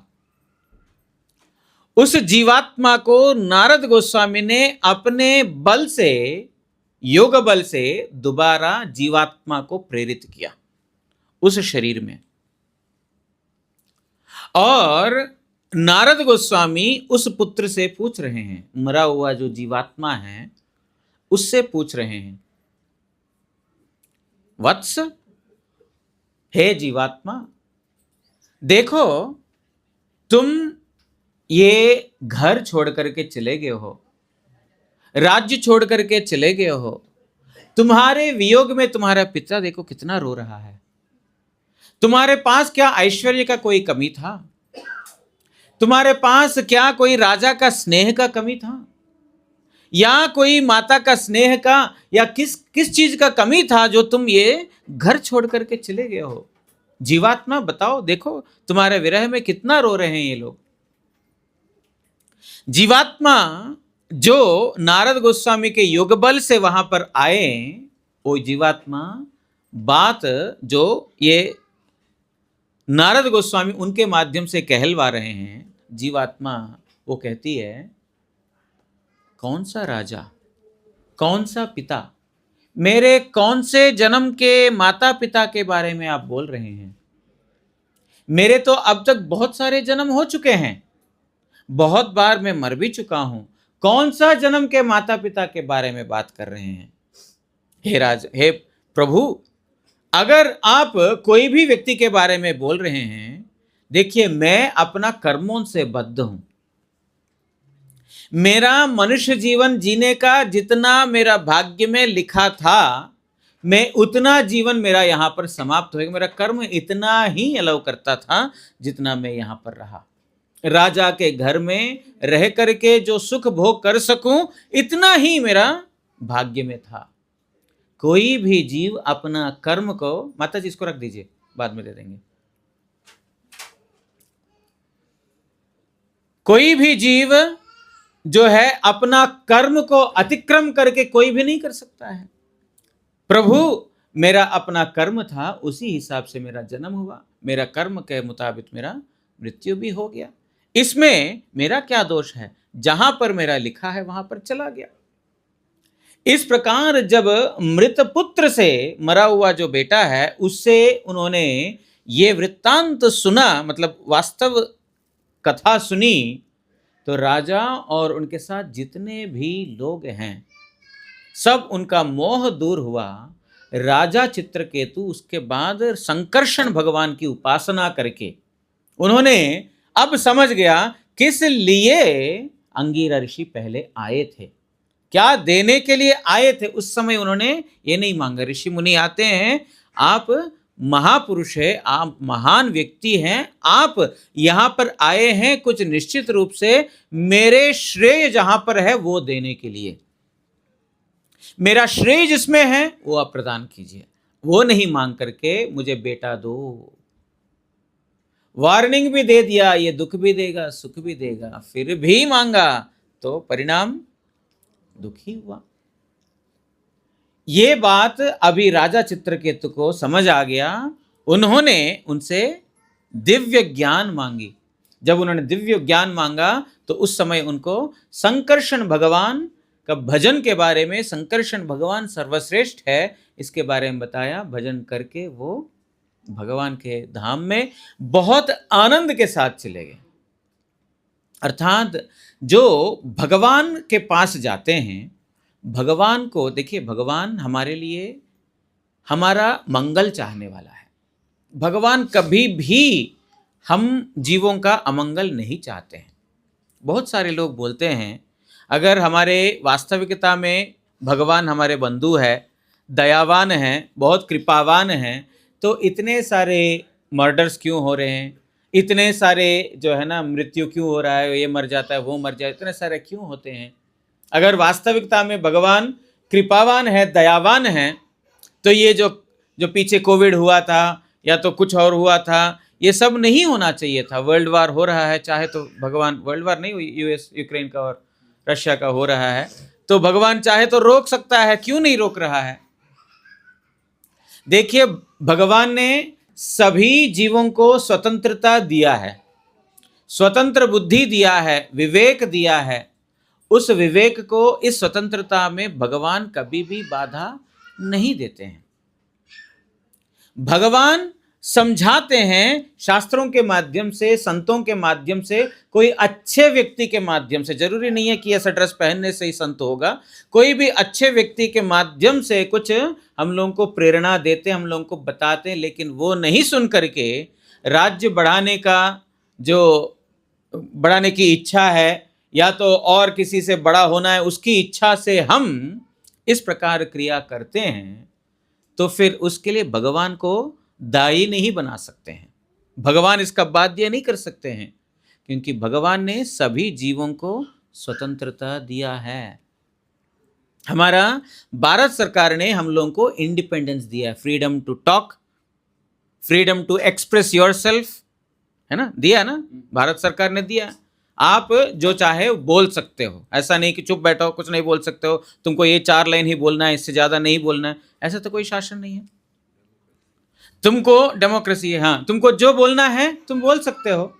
उस जीवात्मा को नारद गोस्वामी ने अपने बल से, योग बल से दोबारा जीवात्मा को प्रेरित किया उस शरीर में। और नारद गोस्वामी उस पुत्र से पूछ रहे हैं, मरा हुआ जो जीवात्मा है उससे पूछ रहे हैं, वत्स, हे जीवात्मा, देखो तुम ये घर छोड़ करके चले गए हो, राज्य छोड़ करके चले गए हो, तुम्हारे वियोग में तुम्हारा पिता देखो कितना रो रहा है। तुम्हारे पास क्या ऐश्वर्य का कोई कमी था? तुम्हारे पास क्या कोई राजा का स्नेह का कमी था, या कोई माता का स्नेह का, या किस चीज का कमी था जो तुम ये घर छोड़ करके चले गए हो? जीवात्मा बताओ, देखो तुम्हारे विरह में कितना रो रहे हैं ये लोग। जीवात्मा जो नारद गोस्वामी के योग बल से वहां पर आए, वो जीवात्मा बात जो ये नारद गोस्वामी उनके माध्यम से कहलवा रहे हैं, जीवात्मा वो कहती है, कौन सा राजा, कौन सा पिता, मेरे कौन से जन्म के माता पिता के बारे में आप बोल रहे हैं? मेरे तो अब तक बहुत सारे जन्म हो चुके हैं, बहुत बार मैं मर भी चुका हूं, कौन सा जन्म के माता पिता के बारे में बात कर रहे हैं? हे प्रभु, अगर आप कोई भी व्यक्ति के बारे में बोल रहे हैं, देखिए मैं अपना कर्मों से बद्ध हूं। मेरा मनुष्य जीवन जीने का जितना मेरा भाग्य में लिखा था, मैं उतना जीवन मेरा यहां पर समाप्त होगा। मेरा कर्म इतना ही अलाउ करता था जितना मैं यहां पर रहा। राजा के घर में रह करके जो सुख भोग कर सकूं, इतना ही मेरा भाग्य में था। कोई भी जीव अपना कर्म को, माता जी इसको रख दीजिए, बाद में दे देंगे। कोई भी जीव जो है अपना कर्म को अतिक्रम करके कोई भी नहीं कर सकता है। प्रभु, मेरा अपना कर्म था, उसी हिसाब से मेरा जन्म हुआ, मेरा कर्म के मुताबिक मेरा मृत्यु भी हो गया, इसमें मेरा क्या दोष है? जहां पर मेरा लिखा है वहां पर चला गया। इस प्रकार जब मृत पुत्र से, मरा हुआ जो बेटा है, उससे उन्होंने ये वृत्तांत सुना, मतलब वास्तव कथा सुनी, तो राजा और उनके साथ जितने भी लोग हैं सब उनका मोह दूर हुआ। राजा चित्रकेतु उसके बाद संकर्षण भगवान की उपासना करके उन्होंने अब समझ गया किस लिए अंगिरा ऋषि पहले आए थे, क्या देने के लिए आए थे। उस समय उन्होंने ये नहीं मांगा। ऋषि मुनि आते हैं, आप महापुरुष है, आप महान व्यक्ति हैं, आप यहाँ पर आए हैं कुछ निश्चित रूप से मेरे श्रेय जहां पर है वो देने के लिए। मेरा श्रेय जिसमें है वो आप प्रदान कीजिए, वो नहीं मांग करके मुझे बेटा दो। वार्निंग भी दे दिया, ये दुख भी देगा सुख भी देगा, फिर भी मांगा तो परिणाम दुखी हुआ। ये बात अभी राजा चित्रकेतु को समझ आ गया। उन्होंने उनसे दिव्य ज्ञान मांगी। जब उन्होंने दिव्य ज्ञान मांगा तो उस समय उनको संकर्षण भगवान का भजन के बारे में, संकर्षण भगवान सर्वश्रेष्ठ है इसके बारे में बताया। भजन करके वो भगवान के धाम में बहुत आनंद के साथ चले गए। अर्थात जो भगवान के पास जाते हैं, भगवान को देखिए, भगवान हमारे लिए हमारा मंगल चाहने वाला है। भगवान कभी भी हम जीवों का अमंगल नहीं चाहते हैं। बहुत सारे लोग बोलते हैं अगर हमारे वास्तविकता में भगवान हमारे बंधु है, दयावान हैं, बहुत कृपावान हैं, तो इतने सारे मर्डर्स क्यों हो रहे हैं, इतने सारे जो है ना मृत्यु क्यों हो रहा है, ये मर जाता है वो मर जाए, इतने सारे क्यों होते हैं। अगर वास्तविकता में भगवान कृपावान है, दयावान है, तो ये जो पीछे कोविड हुआ था या तो कुछ और हुआ था, ये सब नहीं होना चाहिए था। वर्ल्ड वार हो रहा है, चाहे तो भगवान, वर्ल्ड वार नहीं, यूएस यूक्रेन का और रशिया का हो रहा है, तो भगवान चाहे तो रोक सकता है, क्यों नहीं रोक रहा है। देखिए, भगवान ने सभी जीवों को स्वतंत्रता दिया है, स्वतंत्र बुद्धि दिया है, विवेक दिया है। उस विवेक को, इस स्वतंत्रता में भगवान कभी भी बाधा नहीं देते हैं। भगवान समझाते हैं शास्त्रों के माध्यम से, संतों के माध्यम से, कोई अच्छे व्यक्ति के माध्यम से। जरूरी नहीं है कि ऐसा ड्रेस पहनने से ही संत होगा, कोई भी अच्छे व्यक्ति के माध्यम से कुछ हम लोगों को प्रेरणा देते, हम लोगों को बताते, लेकिन वो नहीं सुन करके राज्य बढ़ाने का जो बढ़ाने की इच्छा है या तो और किसी से बड़ा होना है उसकी इच्छा से हम इस प्रकार क्रिया करते हैं, तो फिर उसके लिए भगवान को दायी नहीं बना सकते हैं। भगवान इसका बाध्य नहीं कर सकते हैं, क्योंकि भगवान ने सभी जीवों को स्वतंत्रता दिया है। हमारा भारत सरकार ने हम लोगों को इंडिपेंडेंस दिया है, freedom to talk, freedom to express yourself, है ना, दिया ना, भारत सरकार ने दिया। आप जो चाहे बोल सकते हो, ऐसा नहीं कि चुप बैठो कुछ नहीं बोल सकते हो, तुमको ये 4 लाइन ही बोलना है, इससे ज्यादा नहीं बोलना है, ऐसा तो कोई शासन नहीं है। तुमको डेमोक्रेसी है, हाँ, तुमको जो बोलना है तुम बोल सकते हो।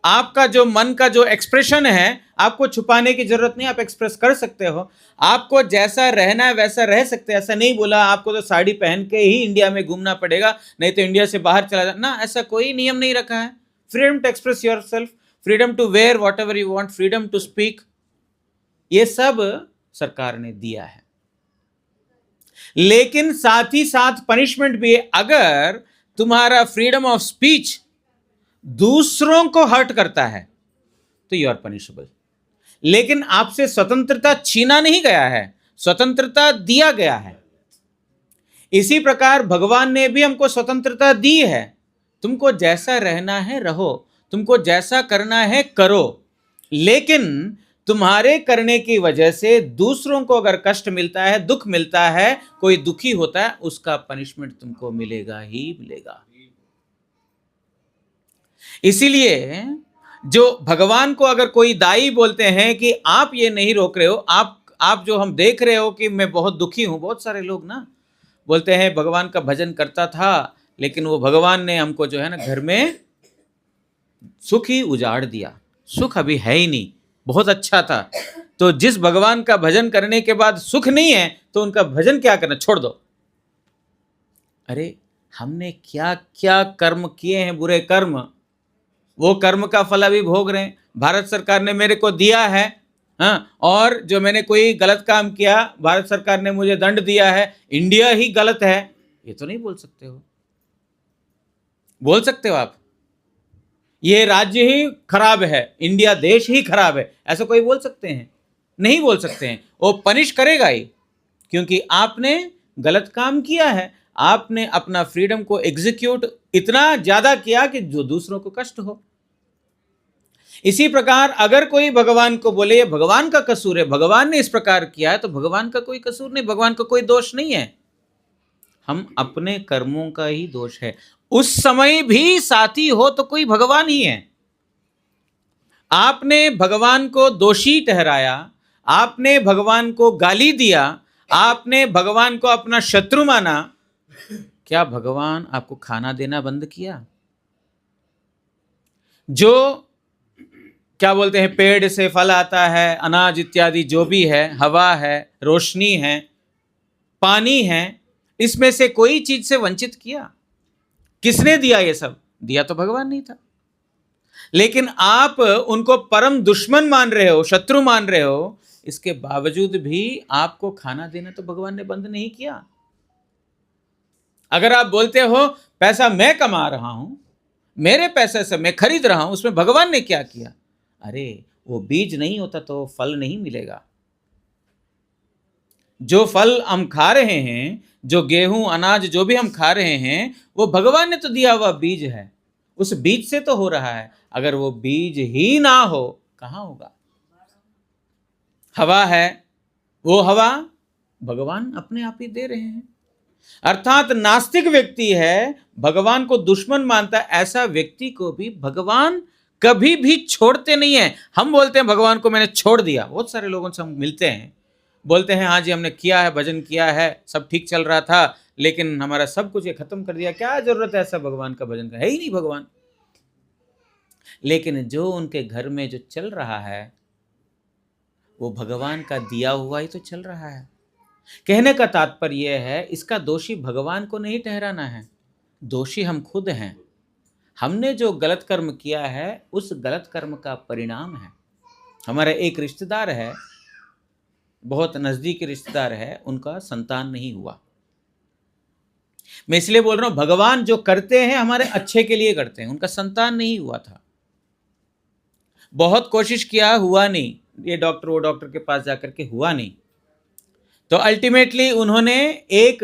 आपका जो मन का जो एक्सप्रेशन है, आपको छुपाने की जरूरत नहीं, आप एक्सप्रेस कर सकते हो। आपको जैसा रहना है वैसा रह सकते हैं। ऐसा नहीं बोला आपको तो साड़ी पहन के ही इंडिया में घूमना पड़ेगा, नहीं तो इंडिया से बाहर चला जाना, ऐसा कोई नियम नहीं रखा है। Freedom to express yourself, freedom to wear whatever you want, freedom to speak, ये सब सरकार ने दिया है। लेकिन साथ ही साथ पनिशमेंट भी है। अगर तुम्हारा फ्रीडम ऑफ स्पीच दूसरों को हर्ट करता है तो यू आर पनिशेबल। लेकिन आपसे स्वतंत्रता छीना नहीं गया है, स्वतंत्रता दिया गया है। इसी प्रकार भगवान ने भी हमको स्वतंत्रता दी है। तुमको जैसा रहना है रहो, तुमको जैसा करना है करो, लेकिन तुम्हारे करने की वजह से दूसरों को अगर कष्ट मिलता है, दुख मिलता है, कोई दुखी होता है, उसका पनिशमेंट तुमको मिलेगा ही मिलेगा। इसीलिए जो भगवान को अगर कोई दाई बोलते हैं कि आप ये नहीं रोक रहे हो, आप जो हम देख रहे हो कि मैं बहुत दुखी हूं, बहुत सारे लोग ना बोलते हैं भगवान का भजन करता था, लेकिन वो भगवान ने हमको जो है ना घर में सुख ही उजाड़ दिया, सुख अभी है ही नहीं, बहुत अच्छा था। तो जिस भगवान का भजन करने के बाद सुख नहीं है तो उनका भजन क्या करना, छोड़ दो। अरे हमने क्या क्या कर्म किए हैं, बुरे कर्म, वो कर्म का फल अभी भोग रहे हैं। भारत सरकार ने मेरे को दिया है, हाँ, और जो मैंने कोई गलत काम किया भारत सरकार ने मुझे दंड दिया है, इंडिया ही गलत है, ये तो नहीं बोल सकते हो। बोल सकते हो आप ये राज्य ही खराब है, इंडिया देश ही खराब है, ऐसा कोई बोल सकते हैं? नहीं बोल सकते हैं। वो पनिश करेगा ही, क्योंकि आपने गलत काम किया है, आपने अपना फ्रीडम को एग्जीक्यूट इतना ज्यादा किया कि जो दूसरों को कष्ट हो। इसी प्रकार अगर कोई भगवान को बोले ये भगवान का कसूर है, भगवान ने इस प्रकार किया है, तो भगवान का कोई कसूर नहीं, भगवान का कोई दोष नहीं है, हम अपने कर्मों का ही दोष है। उस समय भी साथी हो तो कोई भगवान ही है। आपने भगवान को दोषी ठहराया, आपने भगवान को गाली दिया, आपने भगवान को अपना शत्रु माना, क्या भगवान आपको खाना देना बंद किया? जो क्या बोलते हैं, पेड़ से फल आता है, अनाज इत्यादि जो भी है, हवा है, रोशनी है, पानी है, इसमें से कोई चीज से वंचित किया? किसने दिया? ये सब दिया तो भगवान नहीं था। लेकिन आप उनको परम दुश्मन मान रहे हो, शत्रु मान रहे हो, इसके बावजूद भी आपको खाना देना तो भगवान ने बंद नहीं किया। अगर आप बोलते हो पैसा मैं कमा रहा हूं, मेरे पैसे से मैं खरीद रहा हूं, उसमें भगवान ने क्या किया? अरे वो बीज नहीं होता तो फल नहीं मिलेगा। जो फल हम खा रहे हैं, जो गेहूं अनाज जो भी हम खा रहे हैं, वो भगवान ने तो दिया हुआ बीज है, उस बीज से तो हो रहा है। अगर वो बीज ही ना हो, कहां होगा? हवा है, वो हवा भगवान अपने आप ही दे रहे हैं। अर्थात नास्तिक व्यक्ति है, भगवान को दुश्मन मानता है, ऐसा व्यक्ति को भी भगवान कभी भी छोड़ते नहीं है। हम बोलते हैं भगवान को मैंने छोड़ दिया, बहुत सारे लोगों से हम मिलते हैं, बोलते हैं हाँ जी हमने किया है, भजन किया है, सब ठीक चल रहा था, लेकिन हमारा सब कुछ ये खत्म कर दिया, क्या जरूरत है ऐसा भगवान का भजन का? है ही नहीं भगवान। लेकिन जो उनके घर में जो चल रहा है वो भगवान का दिया हुआ ही तो चल रहा है। कहने का तात्पर्य यह है, इसका दोषी भगवान को नहीं ठहराना है, दोषी हम खुद हैं। हमने जो गलत कर्म किया है उस गलत कर्म का परिणाम है। हमारा एक रिश्तेदार है, बहुत नजदीकी रिश्तेदार है, उनका संतान नहीं हुआ। मैं इसलिए बोल रहा हूं, भगवान जो करते हैं हमारे अच्छे के लिए करते हैं। उनका संतान नहीं हुआ था, बहुत कोशिश किया, हुआ नहीं, ये डॉक्टर वो डॉक्टर के पास जाकर के हुआ नहीं, तो अल्टीमेटली उन्होंने एक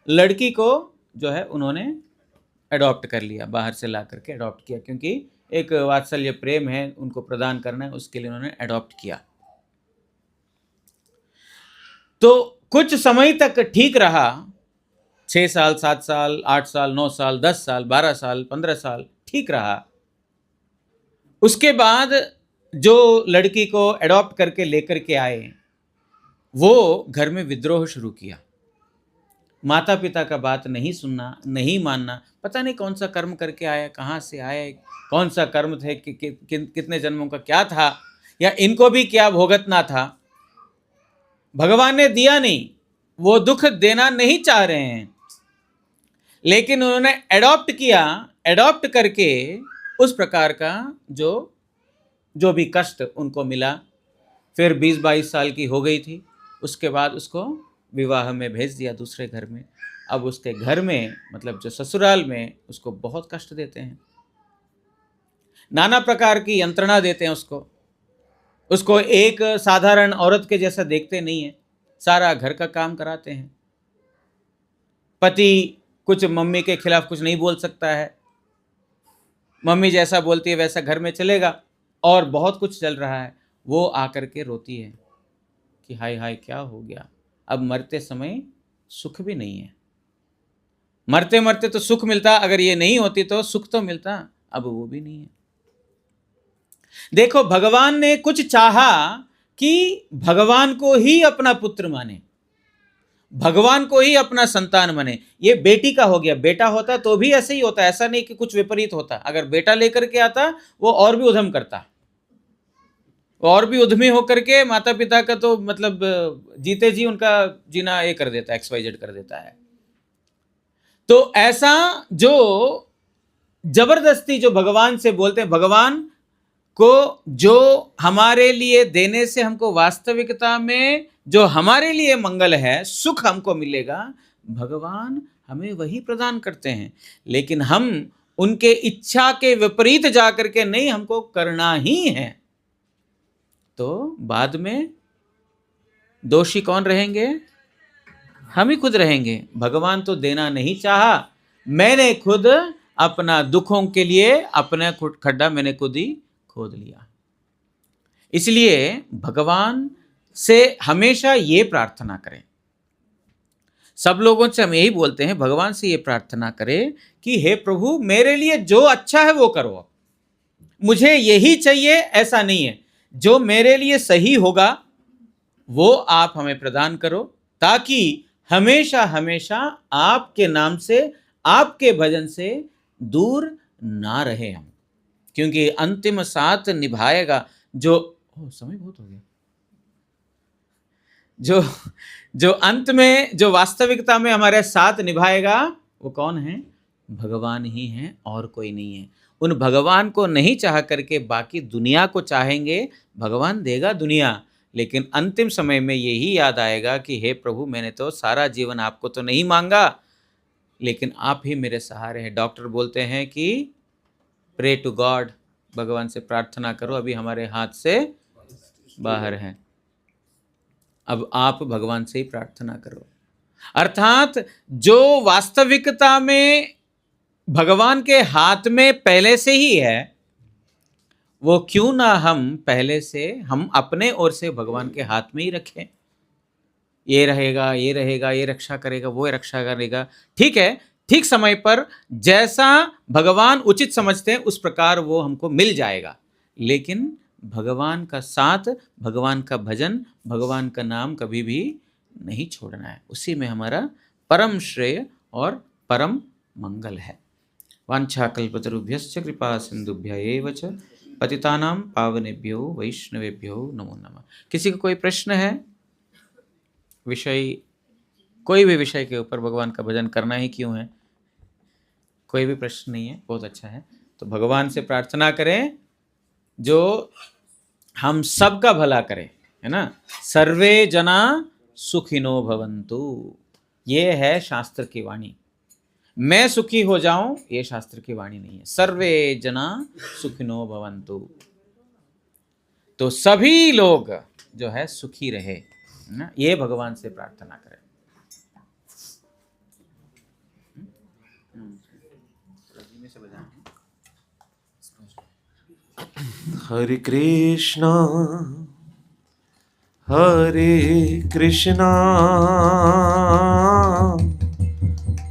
लड़की को जो है उन्होंने अडॉप्ट कर लिया, बाहर से ला करके अडॉप्ट किया, क्योंकि एक वात्सल्य प्रेम है उनको प्रदान करना है, उसके लिए उन्होंने अडॉप्ट किया। तो कुछ समय तक ठीक रहा, 6 साल 7 साल 8 साल 9 साल 10 साल 12 साल 15 साल ठीक रहा। उसके बाद जो लड़की को अडॉप्ट करके लेकर के आए, वो घर में विद्रोह शुरू किया, माता पिता का बात नहीं सुनना, नहीं मानना, पता नहीं कौन सा कर्म करके आया, कहाँ से आया, कौन सा कर्म थे, कितने जन्मों का क्या था, या इनको भी क्या भोगतना था। भगवान ने दिया नहीं, वो दुख देना नहीं चाह रहे हैं, लेकिन उन्होंने एडॉप्ट किया, एडॉप्ट करके उस प्रकार का जो भी कष्ट उनको मिला। फिर 20-22 साल की हो गई थी, उसके बाद उसको विवाह में भेज दिया दूसरे घर में। अब उसके घर में, मतलब जो ससुराल में, उसको बहुत कष्ट देते हैं, नाना प्रकार की यंत्रणा देते हैं उसको एक साधारण औरत के जैसा देखते नहीं है, सारा घर का काम कराते हैं। पति कुछ मम्मी के खिलाफ कुछ नहीं बोल सकता है, मम्मी जैसा बोलती है वैसा घर में चलेगा, और बहुत कुछ चल रहा है। वो आकर के रोती है कि हाय हाय क्या हो गया, अब मरते समय सुख भी नहीं है। मरते मरते तो सुख मिलता, अगर ये नहीं होती तो सुख तो मिलता, अब वो भी नहीं है। देखो, भगवान ने कुछ चाहा कि भगवान को ही अपना पुत्र माने, भगवान को ही अपना संतान माने। ये बेटी का हो गया, बेटा होता तो भी ऐसे ही होता, ऐसा नहीं कि कुछ विपरीत होता। अगर बेटा लेकर के आता वो और भी उधम करता, और भी उद्यमी होकर के माता पिता का तो मतलब जीते जी उनका जीना ये कर देता है, XYZ कर देता है। तो ऐसा जो जबरदस्ती जो भगवान से बोलते हैं, भगवान को जो हमारे लिए देने से हमको वास्तविकता में जो हमारे लिए मंगल है, सुख हमको मिलेगा, भगवान हमें वही प्रदान करते हैं। लेकिन हम उनके इच्छा के विपरीत जाकर के नहीं, हमको करना ही है, तो बाद में दोषी कौन रहेंगे? हम ही खुद रहेंगे। भगवान तो देना नहीं चाहा, मैंने खुद अपना दुखों के लिए अपना खड्डा मैंने खुद ही खोद लिया। इसलिए भगवान से हमेशा ये प्रार्थना करें। सब लोगों से हम यही बोलते हैं, भगवान से ये प्रार्थना करें कि हे प्रभु, मेरे लिए जो अच्छा है वो करो, मुझे यही चाहिए ऐसा नहीं है, जो मेरे लिए सही होगा वो आप हमें प्रदान करो, ताकि हमेशा हमेशा आपके नाम से, आपके भजन से दूर ना रहे हम। क्योंकि अंतिम साथ निभाएगा जो समय बहुत हो गया, जो अंत में, जो वास्तविकता में हमारे साथ निभाएगा वो कौन है? भगवान ही है और कोई नहीं है। उन भगवान को नहीं चाह करके बाकी दुनिया को चाहेंगे, भगवान देगा दुनिया, लेकिन अंतिम समय में यही याद आएगा कि हे प्रभु, मैंने तो सारा जीवन आपको तो नहीं मांगा, लेकिन आप ही मेरे सहारे हैं। डॉक्टर बोलते हैं कि प्रे टू गॉड, भगवान से प्रार्थना करो, अभी हमारे हाथ से बाहर है, अब आप भगवान से ही प्रार्थना करो। अर्थात जो वास्तविकता में भगवान के हाथ में पहले से ही है, वो क्यों ना हम पहले से हम अपने ओर से भगवान के हाथ में ही रखें। ये रहेगा, ये रहेगा, ये रक्षा करेगा, वो रक्षा करेगा, ठीक है, ठीक समय पर जैसा भगवान उचित समझते हैं उस प्रकार वो हमको मिल जाएगा। लेकिन भगवान का साथ, भगवान का भजन, भगवान का नाम कभी भी नहीं छोड़ना है, उसी में हमारा परम श्रेय और परम मंगल है। वाञ्छाकल्पतरुभ्यश्च कृपा सिंधुभ्य एव च पतितानां पावनेभ्यो वैष्णवेभ्यो नमो नमः। किसी को कोई प्रश्न है? विषय, कोई भी विषय के ऊपर भगवान का भजन करना ही क्यों है? कोई भी प्रश्न नहीं है, बहुत अच्छा है। तो भगवान से प्रार्थना करें जो हम सबका भला करे, है ना। सर्वे जना सुखिनो भवन्तु, ये है शास्त्र की वाणी। मैं सुखी हो जाऊं, ये शास्त्र की वाणी नहीं है। सर्वे जना सुखिनो भवन्तु, तो सभी लोग जो है सुखी रहे, है ना, ये भगवान से प्रार्थना करें। हरे कृष्णा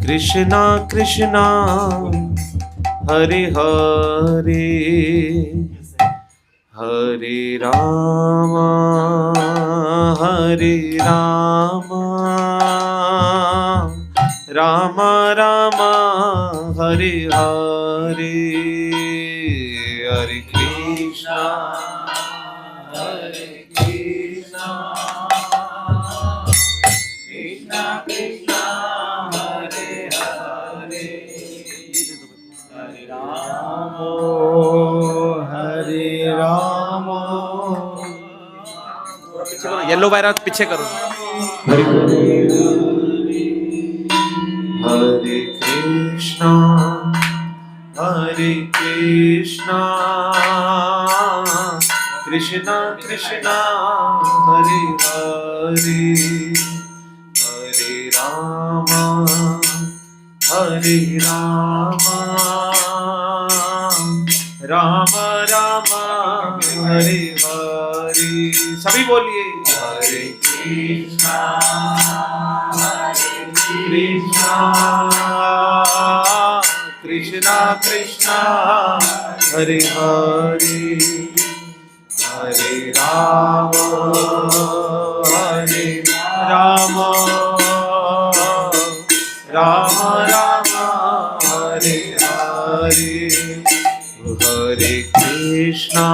कृष्णा कृष्णा हरे हरे, हरे राम राम राम हरे हरे, हरे कृष्णा कृष्णा कृष्णा हरे हरे, हरे राम पीछे करो, येलो वायरा पीछे करो। हरे हरे कृष्णा कृष्णा कृष्णा हरे हरे, हरे राम राम राम हरे हरे। सभी बोलिए, हरे कृष्णा कृष्णा कृष्णा हरे हरे, हरे राम राम राम हरे हरे, हरे कृष्णा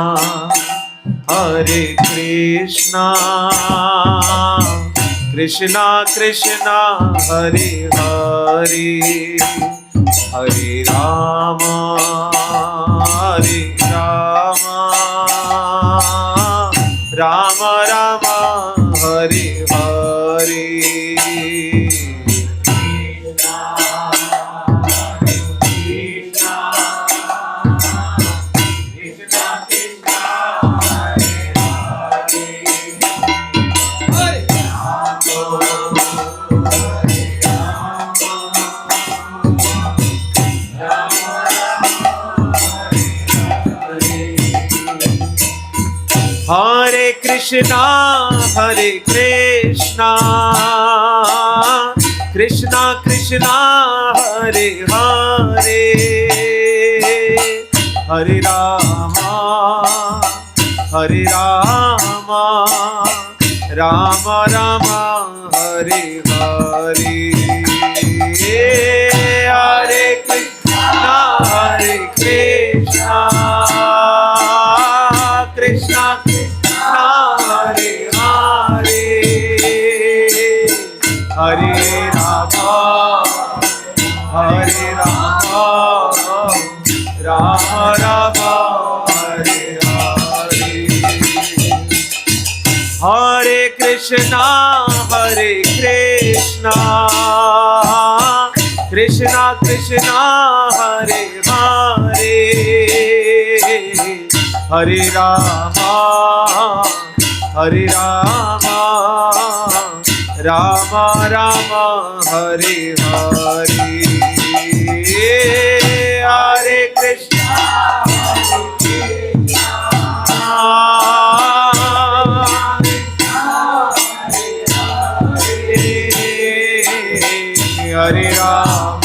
कृष्णा कृष्णा हरे हरे, हरे राम राम राम हरे हरे। कृष्णा कृष्णा कृष्णा हरे हरे, हरे रामा राम राम हरे हरे, हरे कृष्णा कृष्णा कृष्णा हरे हरे, हरे राम राम राम हरे हरे, हरे कृष्णा कृष्णा कृष्णा हरे हरे, हरे राम राम राम हरे हरे, हरे कृष्णा हरे राम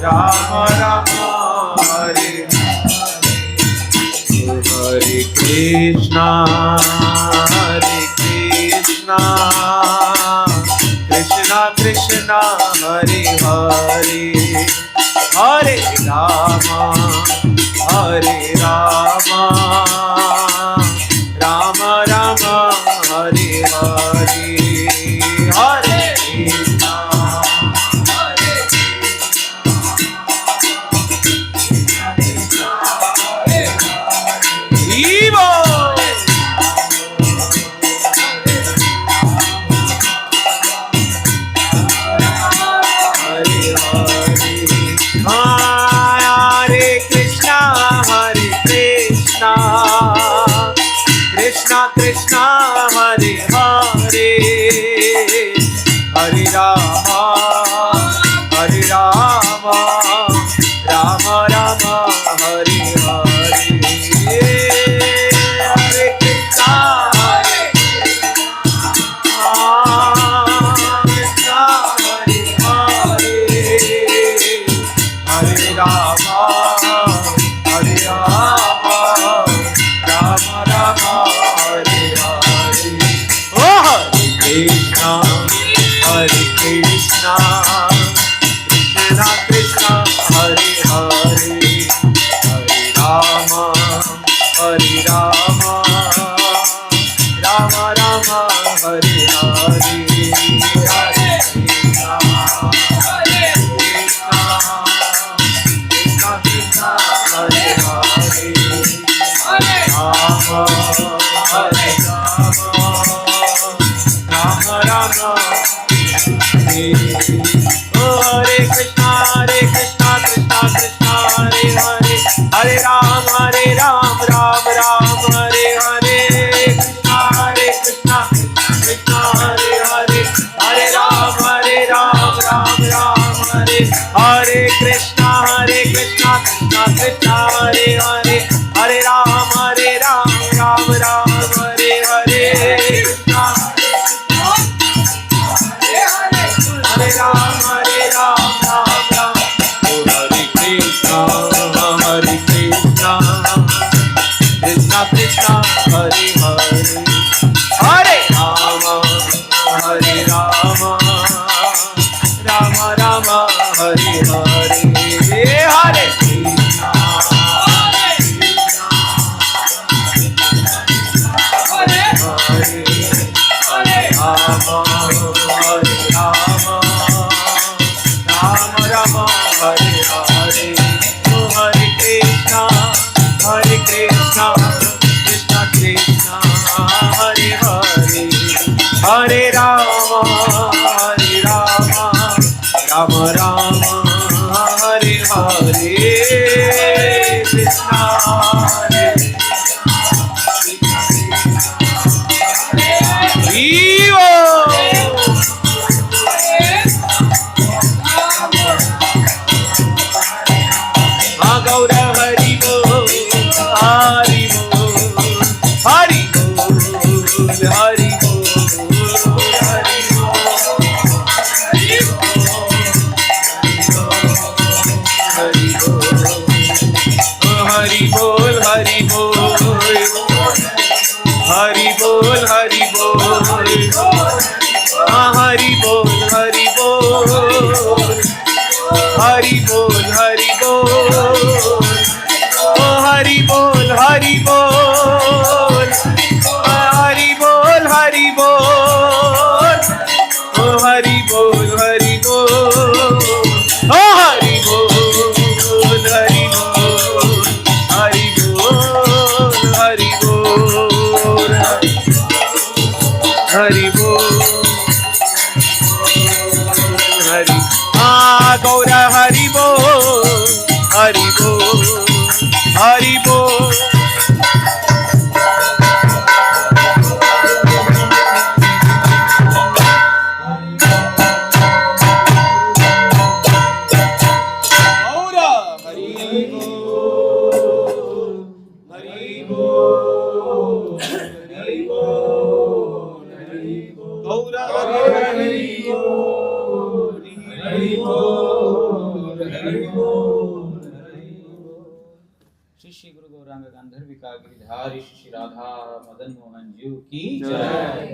राम राम हरे हरे, कृष्णा कृष्णा कृष्णा हरे हरे, हरे राम राम राम हरे हरे, हरे Krishna Vivo! Hare Krishna Krishna Krishna Hare Hare, Hare Rama Rama Rama Hare Hare, Hare Krishna Krishna Hare Hare, Hare Rama Rama Rama Hare Hare, oh Hare Krishna Krishna Krishna Hare Hare, Hare Rama Rama Rama Hare Hare, Hare Krishna Krishna Krishna Hare Hare, Hare Rama Rama Rama Hare, Hare Krishna Krishna Krishna Hare Hare, Hare Ram Ram Ram Hare Hare, Krishna Krishna Hare Hare, Hare Ram Ram Ram Hare, Hare Krishna Krishna Krishna Hare Hare, Hare Ram Ram Ram Hare Hare, Krishna Hare Ram Ram Ram, oh Hare Krishna Krishna Krishna Hare Hare, Hare Rama Rama Rama Hare Hare, Hare Krishna Hare Rama Rama Rama Hare Hare, Hare Krishna Krishna Krishna Hare Hare, Hare Rama Rama Rama Hare Hare, Krishna Vivo! Gaura Hari Bol, Hari बोल हरि बोल, ओ हरि बोल हरि बोल, हरि बोल हरि बोल, ओ हरि बोल हरि बोल, ओ हरि बोल हरि बोल, हरि बोल हरि बोल, हरि बोल हरि, गौरा हरि बोल हरि बोल हरि बोल। गौरा हरि बोल हरि बोल हरि बोल हरि बोल, गौरा हरि बोल हरि बोल हरि बोल। श्री श्री गुरु गौरांग गांधर्विका गिरिधारी श्री राधा मदन मोहन जी की जय।